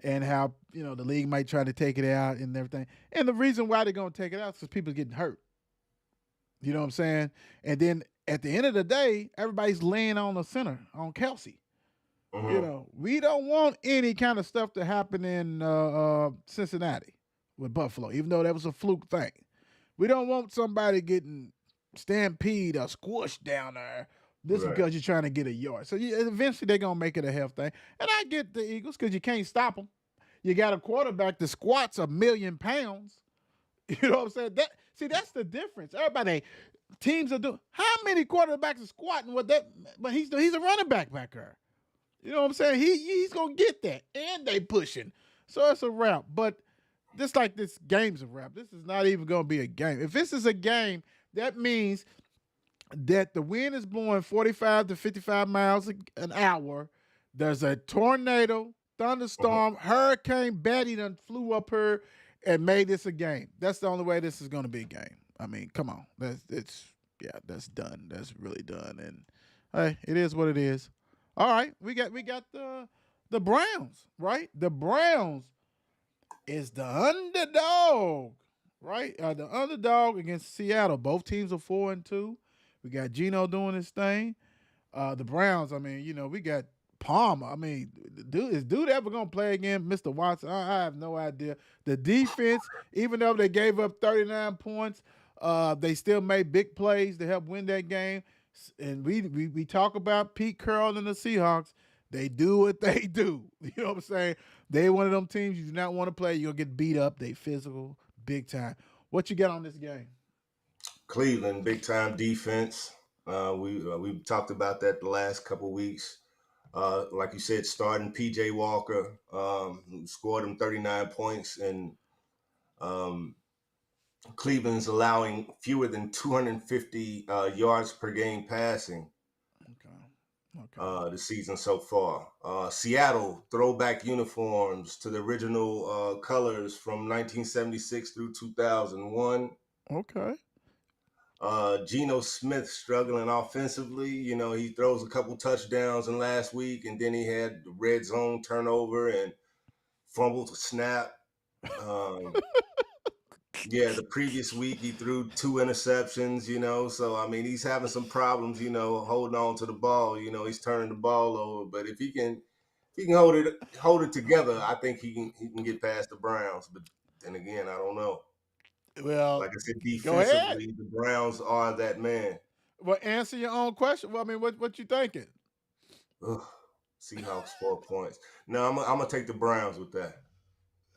and how, the league might try to take it out and everything. And the reason why they're gonna take it out is because people getting hurt. You know what I'm saying? And then at the end of the day, everybody's laying on the center, on Kelsey. Uh-huh. We don't want any kind of stuff to happen in Cincinnati with Buffalo, even though that was a fluke thing. We don't want somebody getting stampede or squished down there just Right. because you're trying to get a yard. So eventually they're gonna make it a health thing. And I get the Eagles because you can't stop them. You got a quarterback that squats 1,000,000 pounds. You know what I'm saying? That's the difference. Everybody teams are doing. How many quarterbacks are squatting with that? But he's a running back there. You know what I'm saying? He's gonna get that, and they pushing. So it's a wrap. But just like this game's a wrap. This is not even gonna be a game. If this is a game, that means that the wind is blowing 45 to 55 miles an hour. There's a tornado, Uh-huh. thunderstorm, hurricane Betty done flew up here and made this a game. That's the only way this is gonna be a game. I mean, come on. That's done. That's really done. And hey, it is what it is. All right, we got the Browns, right? The Browns is the underdog, right? The underdog against Seattle. Both teams are 4-2. We got Geno doing his thing. The Browns, I mean, we got Palmer. I mean, is dude ever gonna play again, Mr. Watson? I have no idea. The defense, even though they gave up 39 points, they still made big plays to help win that game. And we talk about Pete Carroll and the Seahawks. They do what they do. You know what I'm saying? They one of them teams you do not want to play. You'll get beat up. They physical, big time. What you got on this game? Cleveland, big time defense. We talked about that the last couple weeks. Like you said, starting PJ Walker, who scored him 39 points, and um, Cleveland's allowing fewer than 250 yards per game passing Okay. Okay. this season so far. Seattle throwback uniforms to the original colors from 1976 through 2001. Okay. Geno Smith struggling offensively. He throws a couple touchdowns in last week, and then he had the red zone turnover and fumbled a snap. Um, yeah, the previous week he threw 2 interceptions. So I mean he's having some problems. Holding on to the ball. He's turning the ball over, but if he can hold it together, I think he can get past the Browns. But then again, I don't know. Well, Like I said, go ahead. defensively, the Browns are that man. Well, answer your own question. Well, I mean, what you thinking? Ugh, Seahawks 4 points. No, I'm gonna take the Browns with that.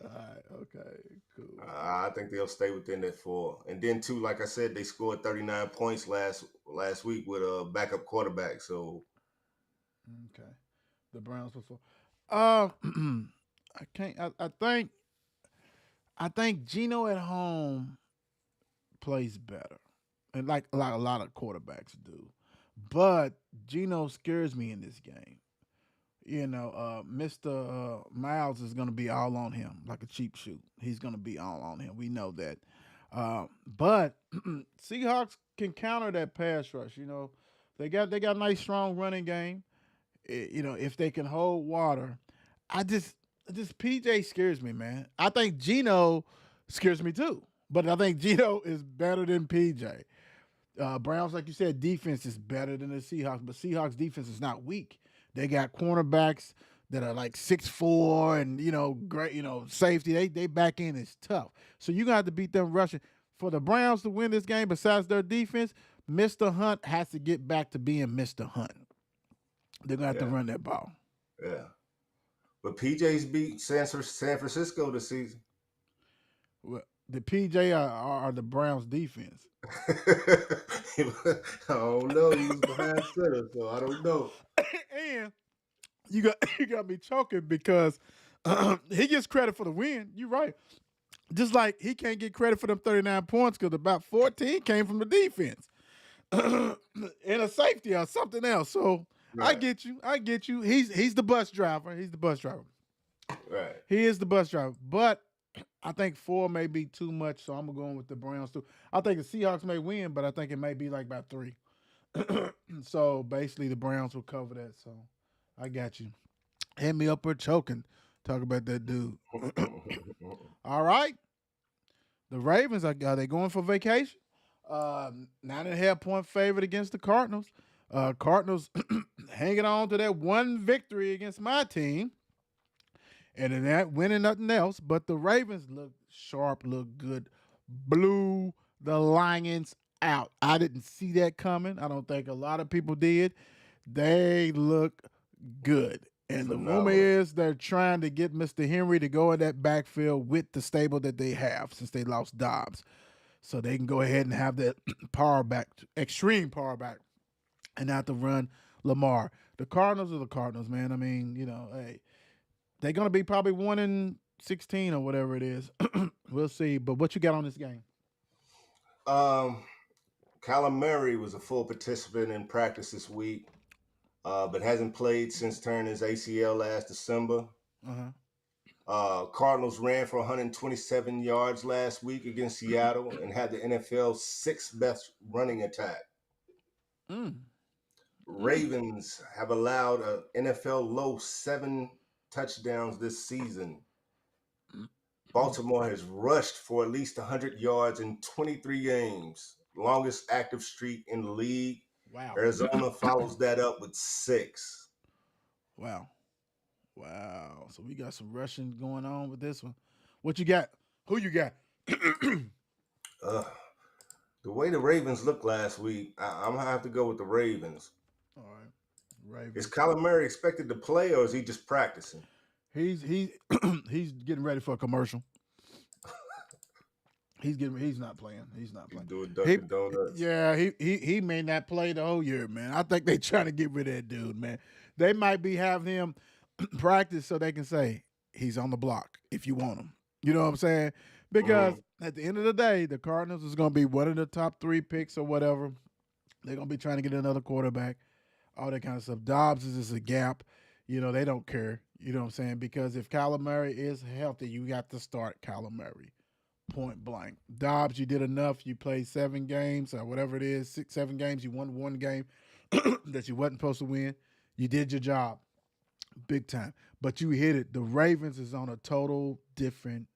All right. Okay. Cool. I think they'll stay within that four. And then too, like I said, they scored 39 points last week with a backup quarterback. So Okay. The Browns before. I can't. I think Geno at home plays better, and like a lot of quarterbacks do. But Geno scares me in this game. Mr. Miles is going to be all on him like a cheap shoot. He's going to be all on him. We know that. But Seahawks can counter that pass rush. They got a nice strong running game. If they can hold water, I just PJ scares me, man. I think Geno scares me too. But I think Geno is better than PJ. Browns, like you said, defense is better than the Seahawks, but Seahawks defense is not weak. They got cornerbacks that are like 6'4" and great, safety. They back end is tough. So you got to beat them rushing. For the Browns to win this game, besides their defense, Mr. Hunt has to get back to being Mr. Hunt. They're gonna have to run that ball. Yeah. But PJ's beat San Francisco this season. Well, the PJ are the Browns defense. I don't know. He was behind center, so I don't know. And you got me choking because he gets credit for the win. You're right. Just like he can't get credit for them 39 points because about 14 came from the defense and a safety or something else. So I Right. get you. He's the bus driver. Right. He is the bus driver. But I think 4 may be too much, so I'm going with the Browns too. I think the Seahawks may win, but I think it may be like about 3. So basically the Browns will cover that. So I got you. Hand me up for choking. Talk about that dude. All right. The Ravens, are they going for vacation? 9.5 point favorite against the Cardinals. Cardinals hanging on to that one victory against my team. And in that, winning nothing else. But the Ravens look sharp, look good. Blew the Lions out. I didn't see that coming. I don't think a lot of people did. They look good. And the rumor is they're trying to get Mr. Henry to go in that backfield with the stable that they have since they lost Dobbs. So they can go ahead and have that power back, extreme power back, and not to run Lamar. The Cardinals are the Cardinals, man. I mean, hey, they're going to be probably 1-16 or whatever it is. We'll see. But what you got on this game? Kyler Murray was a full participant in practice this week, but hasn't played since tearing his ACL last December. Cardinals ran for 127 yards last week against Seattle and had the NFL's 6th best running attack. Ravens have allowed an NFL low 7 touchdowns this season. Baltimore has rushed for at least 100 yards in 23 games, longest active streak in the league. Wow. Arizona follows that up with 6. Wow. So we got some rushing going on with this one. What you got? Who you got? The way the Ravens looked last week, I'm going to have to go with the Ravens. All right. Ravens. Is Kyler Murray expected to play, or is he just practicing? He's he's getting ready for a commercial. He's not playing. He's not playing. Doing Dunkin' Donuts. Yeah, he may not play the whole year, man. I think they trying to get rid of that dude, man. They might be having him practice so they can say he's on the block if you want him. You know what I'm saying? Because at the end of the day, the Cardinals is going to be one of the top 3 picks or whatever. They're going to be trying to get another quarterback, all that kind of stuff. Dobbs is just a gap. They don't care. You know what I'm saying? Because if Kyler Murray is healthy, you got to start Kyler Murray. Point blank. Dobbs, you did enough. You played 7 games or whatever it is, 6, 7 games. You won 1 game that you wasn't supposed to win. You did your job big time. But you hit it. The Ravens is on a total different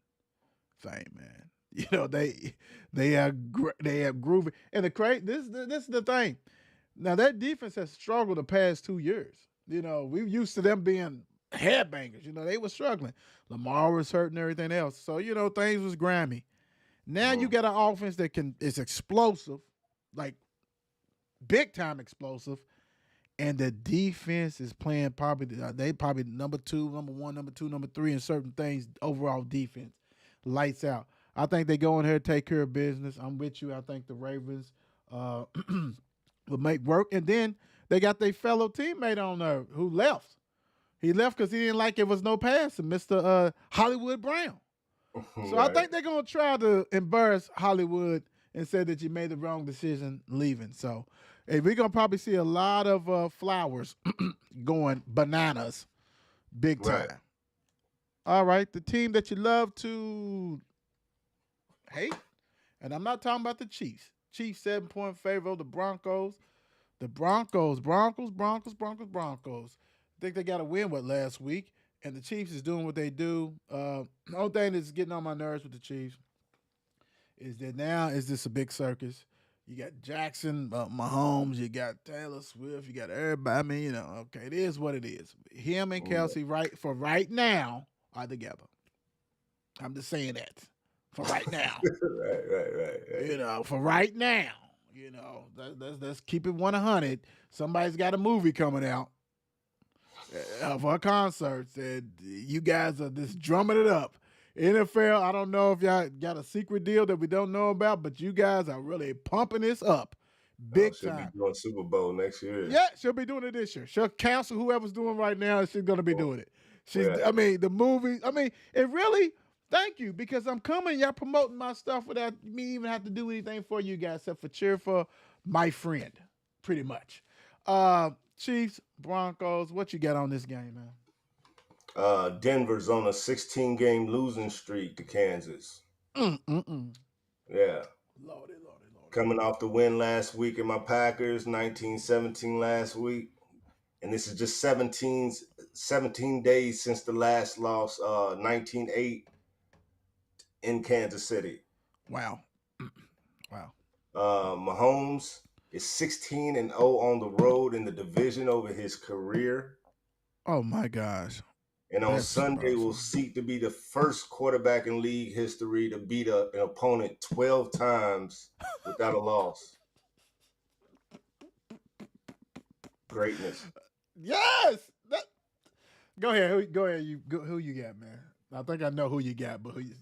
thing, man. They are groovy. And this is the thing. Now, that defense has struggled the past 2 years. We're used to them being headbangers. They were struggling. Lamar was hurt and everything else. So, things was grimy. Now you got an offense that is explosive, like big time explosive, and the defense is playing they probably number 2, number 1, number 2, number 3 in certain things. Overall defense, lights out. I think they go in here and take care of business. I'm with you. I think the Ravens will make work, and then they got their fellow teammate on there who left. He left because he didn't like it was no passing, Mr. Hollywood Brown. So I think they're going to try to embarrass Hollywood and say that you made the wrong decision leaving. So we're going to probably see a lot of flowers going bananas big time. Right. All right, the team that you love to hate, and I'm not talking about the Chiefs. Chiefs 7-point favorite of the Broncos. The Broncos. I think they got a win last week, and the Chiefs is doing what they do. The only thing that's getting on my nerves with the Chiefs, is that now is this a big circus? You got Jackson, Mahomes, you got Taylor Swift, you got everybody. I mean, okay, it is what it is. Him and Kelsey, right now, are together. I'm just saying that for right now. Right. For right now, let's keep it 100. Somebody's got a movie coming out for a concert. And you guys are just drumming it up. NFL, I don't know if y'all got a secret deal that we don't know about, but you guys are really pumping this up big She'll time. be doing Super Bowl next year. Yeah, she'll be doing it this year. She'll cancel whoever's doing right now. She's going to be doing it. Yeah. The movie, it really, thank you, because I'm coming, y'all promoting my stuff without me even have to do anything for you guys except for cheer for my friend, pretty much. Chiefs, Broncos, what you got on this game, man? Denver's on a 16-game losing streak to Kansas. Yeah. Lordy. Coming off the win last week in my Packers, 19-17 last week. And this is just 17 days since the last loss, 19-8 in Kansas City. Wow. Mahomes is 16-0 on the road in the division over his career. Oh, my gosh. And on That's Sunday, will surprising. seek to be the first quarterback in league history to beat an opponent 12 times without a loss. Greatness. Yes. Go ahead. Who you got, man? I think I know who you got, but who you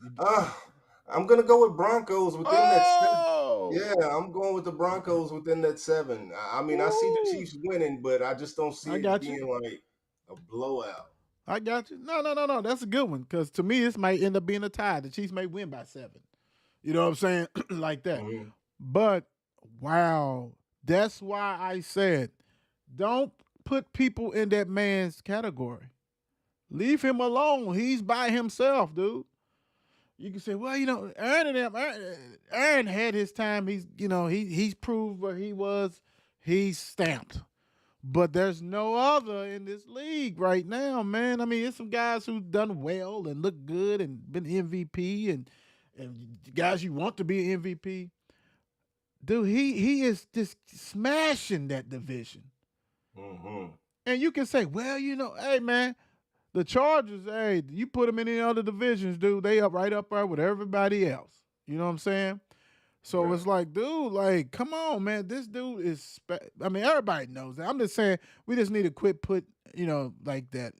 I'm going to go with Broncos within that 7. Oh! Yeah, I'm going with the Broncos within that 7. I mean, I see the Chiefs winning, but I just don't see it being like a blowout. I got you. No. That's a good one, because to me, this might end up being a tie. The Chiefs may win by 7. You know what I'm saying? Like that. Mm-hmm. But, wow, that's why I said, don't put people in that man's category. Leave him alone. He's by himself, dude. You can say, well, Aaron had his time. He's proved where he was. He's stamped. But there's no other in this league right now, man. I mean, it's some guys who've done well and look good and been MVP and guys you want to be an MVP. Dude, he is just smashing that division. Mm-hmm. And you can say, well, hey, man, the Chargers, hey, you put them in any other divisions, dude, they up right up there with everybody else. You know what I'm saying? So Right. it's like, dude, like, come on, man. This dude is, everybody knows that. I'm just saying, we just need to quit like that,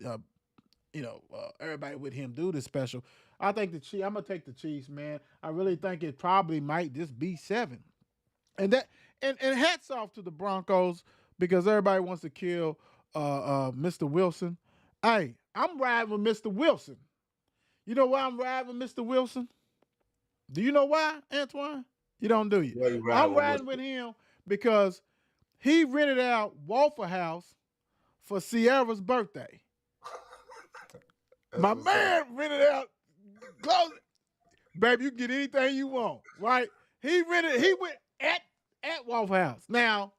everybody with him. Dude is special. I think I'm going to take the Chiefs, man. I really think it probably might just be 7. And hats off to the Broncos, because everybody wants to kill Mr. Wilson. Hey, I'm riding with Mr. Wilson. You know why I'm riding with Mr. Wilson? Do you know why, Antwan? You don't, do you? Why you I'm with riding with him because he rented out Waffle House for Sierra's birthday. My man rented out clothing. Baby, you can get anything you want, right? He went at Waffle House. Now,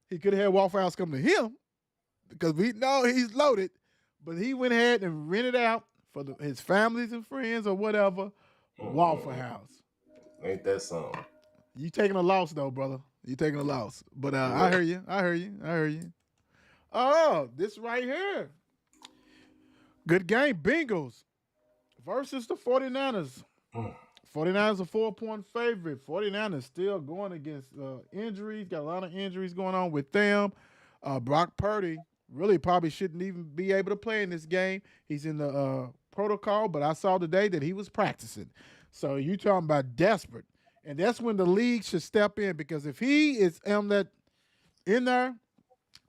he could have had Waffle House come to him because we know he's loaded, but he went ahead and rented out for his families and friends or whatever, Waffle House. Ain't that something? You taking a loss, though, brother. You taking a loss. But I hear you. Oh, this right here. Good game. Bengals versus the 49ers. 49ers a 4-point favorite. 49ers still going against injuries. Got a lot of injuries going on with them. Brock Purdy really probably shouldn't even be able to play in this game. He's in the protocol, but I saw today that he was practicing. So you talking about desperate. And that's when the league should step in, because if he is in there,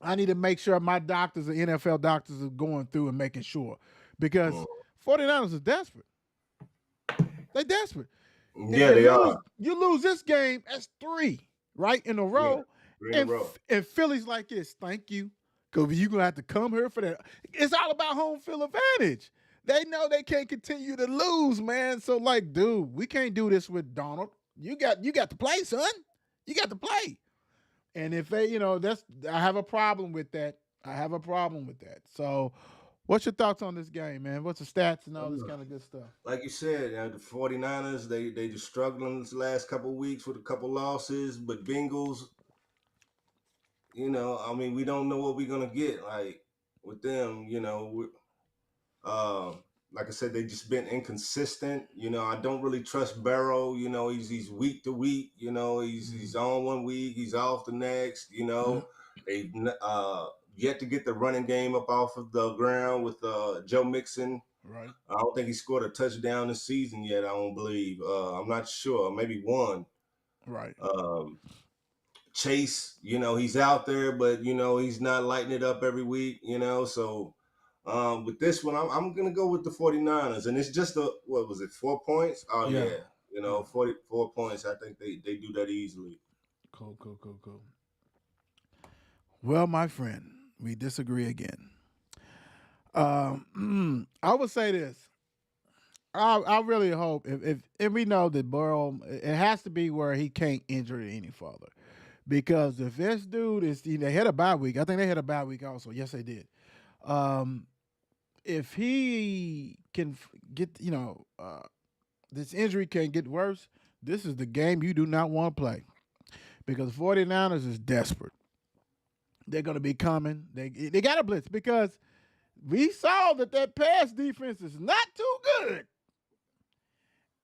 I need to make sure my doctors and NFL doctors are going through and making sure, because 49ers are desperate. They're desperate. Yeah, And they are. You lose this game, that's 3, right, in a row. Yeah, 3 in a row. And Philly's like this, thank you, because you're going to have to come here for that. It's all about home field advantage. They know they can't continue to lose, man. So, like, dude, we can't do this with Donald. You got to play, son. You got to play. And if they, I have a problem with that. So, What's your thoughts on this game, man? What's the stats and all this kind of good stuff? Like you said, the 49ers, they just struggling this last couple of weeks with a couple losses, but Bengals, I mean, we don't know what we're gonna get like with them. Uh, like I said, they just been inconsistent. I don't really trust Barrow. He's week to week. He's on one week, he's off the next. Yeah. They've yet to get the running game up off of the ground with Joe Mixon. Right. I don't think he scored a touchdown this season yet. I don't believe. I'm not sure. Maybe one. Right. Um, Chase, he's out there, but he's not lighting it up every week. So with this one, I'm gonna go with the 49ers, and it's just what was it, 4 points? Oh Yeah. yeah, Yeah. 44 points. I think they do that easily. Cool. Cool. Cool. Cool. Well, my friend, we disagree again. I would say this. I really hope if we know that Burrow, it has to be where he can't injure it any further, because if this dude is, they had a bye week. I think they had a bye week also. Yes, they did. Um, if he can get, this injury can get worse, this is the game you do not want to play, because 49ers is desperate. They're going to be coming. They got to blitz, because we saw that pass defense is not too good.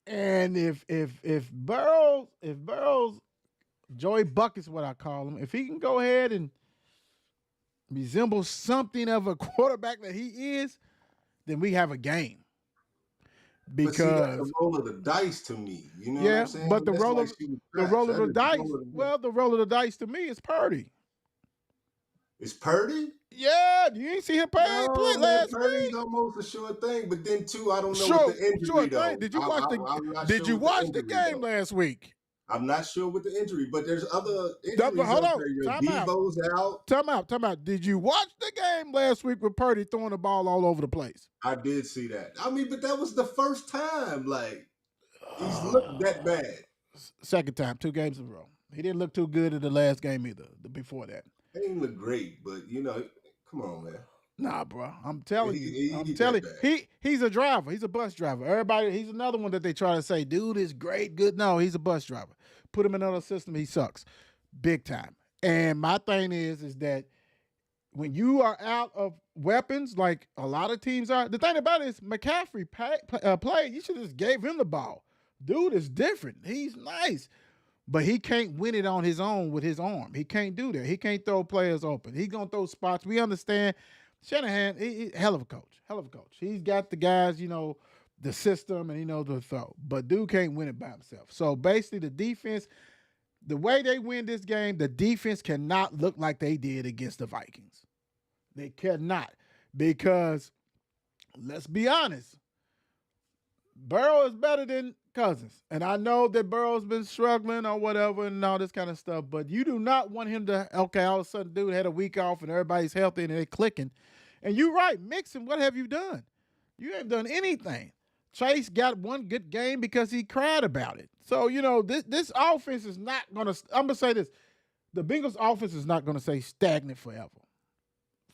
And if Burrows, Joey Bucket's what I call him, if he can go ahead and resemble something of a quarterback that he is, then we have a game. But see, that's Because the roll of the dice to me. You know what yeah, I'm saying? but That's like shooting the craps. roll of That the is dice, roll of the dice. well, the roll of the dice to me is Purdy. It's Purdy. Yeah, you ain't see him play No, man, last Purdy's week. almost a sure thing. But then too, I don't know with Sure, the sure injury thing. though. I'm not Did sure you with the watch the injury game though. last week? I'm not sure with the injury, but there's other injuries Hold out on. there. Your Time out. Debo's out. Time out. Did you watch the game last week with Purdy throwing the ball all over the place? I did see that. I mean, but that was the first time. Like he's looked that bad. Second time, 2 games in a row. He didn't look too good in the last game either. Before that, He didn't look great, but come on, man. nah, bro. I'm telling you. I'm He telling that bad. he's a driver. He's a bus driver. Everybody, he's another one that they try to say, dude is great, good. No, he's a bus driver. Put him in another system, he sucks, big time. And my thing is that when you are out of weapons, like a lot of teams are, the thing about it is McCaffrey played. You should have just gave him the ball. Dude is different. He's nice. But he can't win it on his own with his arm. He can't do that. He can't throw players open. He's going to throw spots. We understand. Shanahan, hell of a coach. Hell of a coach. He's got the guys, the system, and he knows what to throw. But dude can't win it by himself. So basically, the defense, the way they win this game, the defense cannot look like they did against the Vikings. They cannot. Because, let's be honest, Burrow is better than Cousins. And I know that Burrow's been struggling or whatever and all this kind of stuff, but you do not want him to, okay, all of a sudden, dude had a week off and everybody's healthy and they're clicking. And you're right, Mixon, what have you done? You haven't done anything. Chase got one good game because he cried about it. So, this offense is not going to, I'm going to say this, the Bengals offense is not going to stay stagnant forever.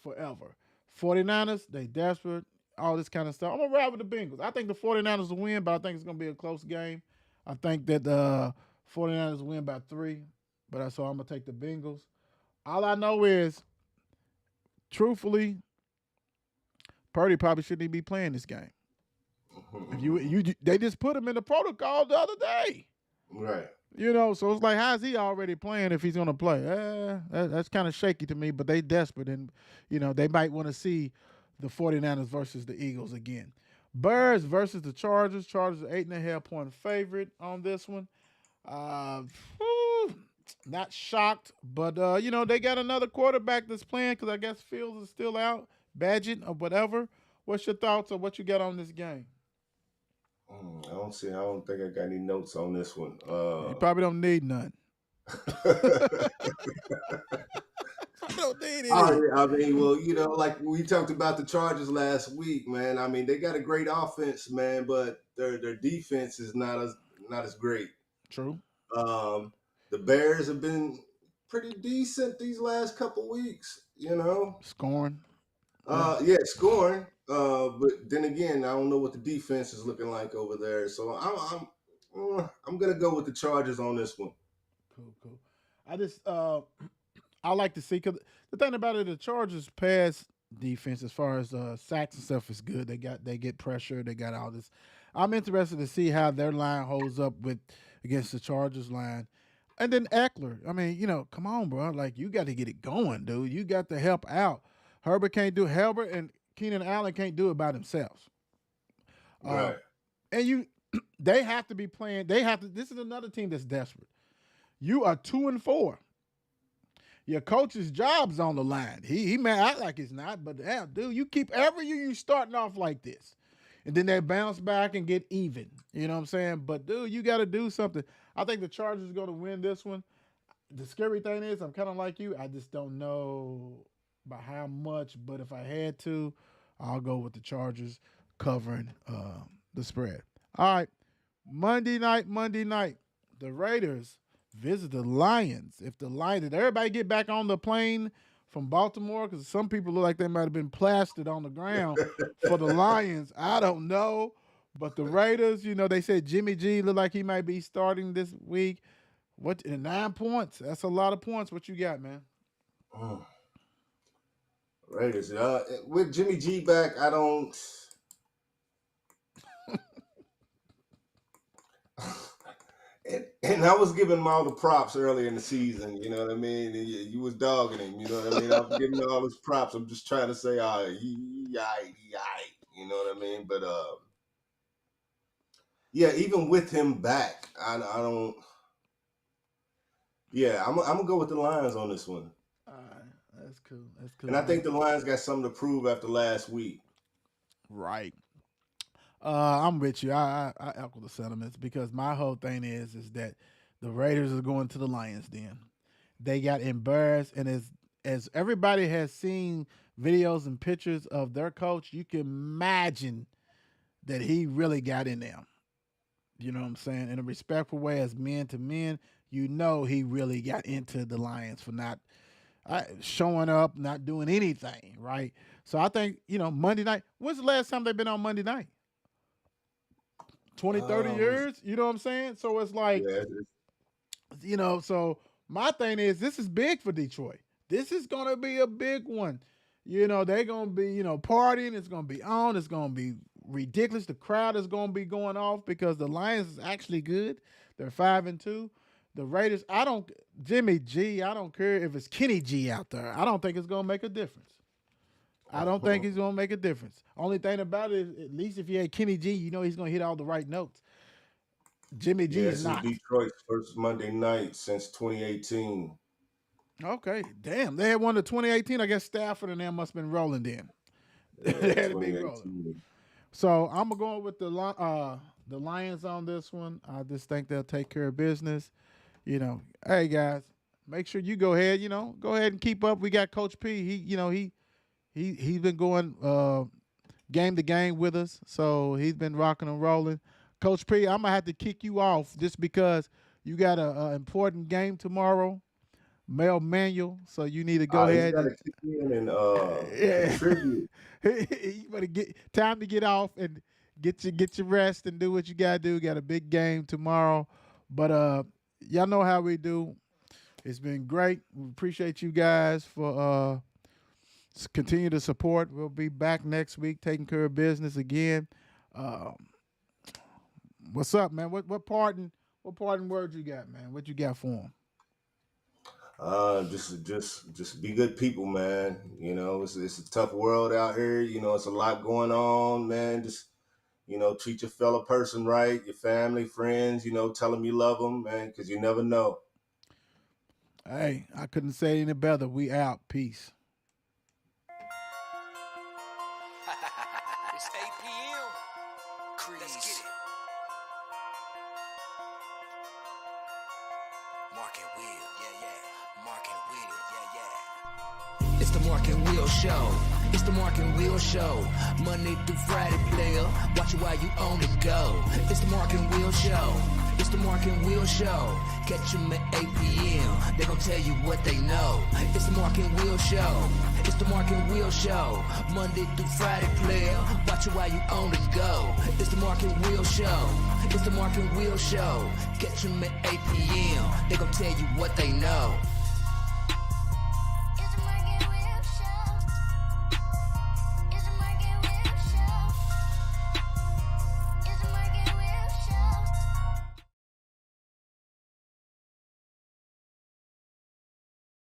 Forever. 49ers, they desperate. All this kind of stuff. I'm going to ride with the Bengals. I think the 49ers will win, but I think it's going to be a close game. I think that the 49ers win by 3, but so I'm going to take the Bengals. All I know is, truthfully, Purdy probably shouldn't even be playing this game. If they just put him in the protocol the other day. Right. So it's like, how's he already playing if he's going to play? That's kind of shaky to me, but they desperate, and, they might want to see the 49ers versus the Eagles again. Bears versus the Chargers. Chargers are 8.5-point favorite on this one. Not shocked, but, they got another quarterback that's playing because I guess Fields is still out, Badgett or whatever. What's your thoughts on what you got on this game? I don't think I got any notes on this one. You probably don't need none. Don't need any. I mean, well, like we talked about the Chargers last week, man. I mean, they got a great offense, man, but their defense is not as great. True. The Bears have been pretty decent these last couple weeks, Scoring. Yeah, scoring. But then again, I don't know what the defense is looking like over there. So I'm gonna go with the Chargers on this one. Cool. I just I like to see because the thing about it, the Chargers pass defense as far as sacks and stuff is good. They get pressure. They got all this. I'm interested to see how their line holds up with against the Chargers line. And then Eckler. I mean, come on, bro. Like you got to get it going, dude. You got to help out. Herbert and Keenan Allen can't do it by themselves. Right. And they have to be playing. They have to. This is another team that's desperate. You are 2-4. Your coach's job's on the line. He may act like it's not, but damn, dude, you keep every year you starting off like this. And then they bounce back and get even. You know what I'm saying? But dude, you gotta do something. I think the Chargers are gonna win this one. The scary thing is I'm kind of like you. I just don't know by how much, but if I had to, I'll go with the Chargers covering the spread. All right. Monday night. The Raiders visit the Lions. If did everybody get back on the plane from Baltimore? Because some people look like they might have been plastered on the ground for the Lions. I don't know. But the Raiders, they said Jimmy G looked like he might be starting this week. 9 points? That's a lot of points. What you got, man? Raiders. With Jimmy G back, I don't. And I was giving him all the props earlier in the season, you know what I mean? And you was dogging him, you know what I mean? I was giving him all his props. I'm just trying to say, he you know what I mean? But yeah, even with him back, I don't. Yeah, I'm gonna go with the Lions on this one. All right, that's cool. And I think the Lions got something to prove after last week. Right. I'm with you. I echo the sentiments because my whole thing is that the Raiders are going to the Lions den. They got embarrassed, and as everybody has seen videos and pictures of their coach, you can imagine that he really got in them. You know what I'm saying? In a respectful way as men to men, he really got into the Lions for not showing up, not doing anything, right? So I think, Monday night, when's the last time they've been on Monday night? 20, 30 years? You know what I'm saying? So it's like, so my thing is this is big for Detroit. This is going to be a big one. They're going to be, partying. It's going to be on. It's going to be ridiculous. The crowd is going to be going off because the Lions is actually good. They're 5-2. The Raiders, Jimmy G, I don't care if it's Kenny G out there. I don't think it's going to make a difference. I don't think he's going to make a difference. Only thing about it is, at least if you had Kenny G, he's going to hit all the right notes. Jimmy G is not. Detroit's first Monday night since 2018. Okay, damn. They had one in 2018. I guess Stafford and them must have been rolling then. Yeah, they had to be rolling. So I'm going to go with the Lions on this one. I just think they'll take care of business. Hey, guys, make sure you go ahead, go ahead and keep up. We got Coach P. He's been going game to game with us, so he's been rocking and rolling. Coach P, I'm going to have to kick you off just because you got an important game tomorrow, Mel Manual, so you need to go ahead. You got to kick in and contribute. You better get time to get off and get your rest and do what you got to do. Got a big game tomorrow, but y'all know how we do. It's been great. We appreciate you guys for continue to support. We'll be back next week taking care of business again. What's up, man? What parting words you got, man? What you got for them? Just be good people, man. It's a tough world out here. It's a lot going on, man. Just treat your fellow person right, your family, friends. Tell them you love them, man, because you never know. Hey, I couldn't say any better. We out. Peace. It's 8 p.m. Let's get it. Mark and Will, yeah. Mark and Will, yeah. It's the Mark and Will Show. It's the Mark and Will Show. Monday through Friday, player. Watch it while you on the go. It's the Mark and Will Show. It's the Mark and Will Show. Catch them at 8 p.m. They gon' tell you what they know. It's the Mark and Will Show. It's the Mark and Will Show. Monday through Friday, player. Watch it while you on the go. It's the Mark and Will Show. It's the Mark and Will Show. Catch 'em at 8 p.m. They gon' tell you what they know.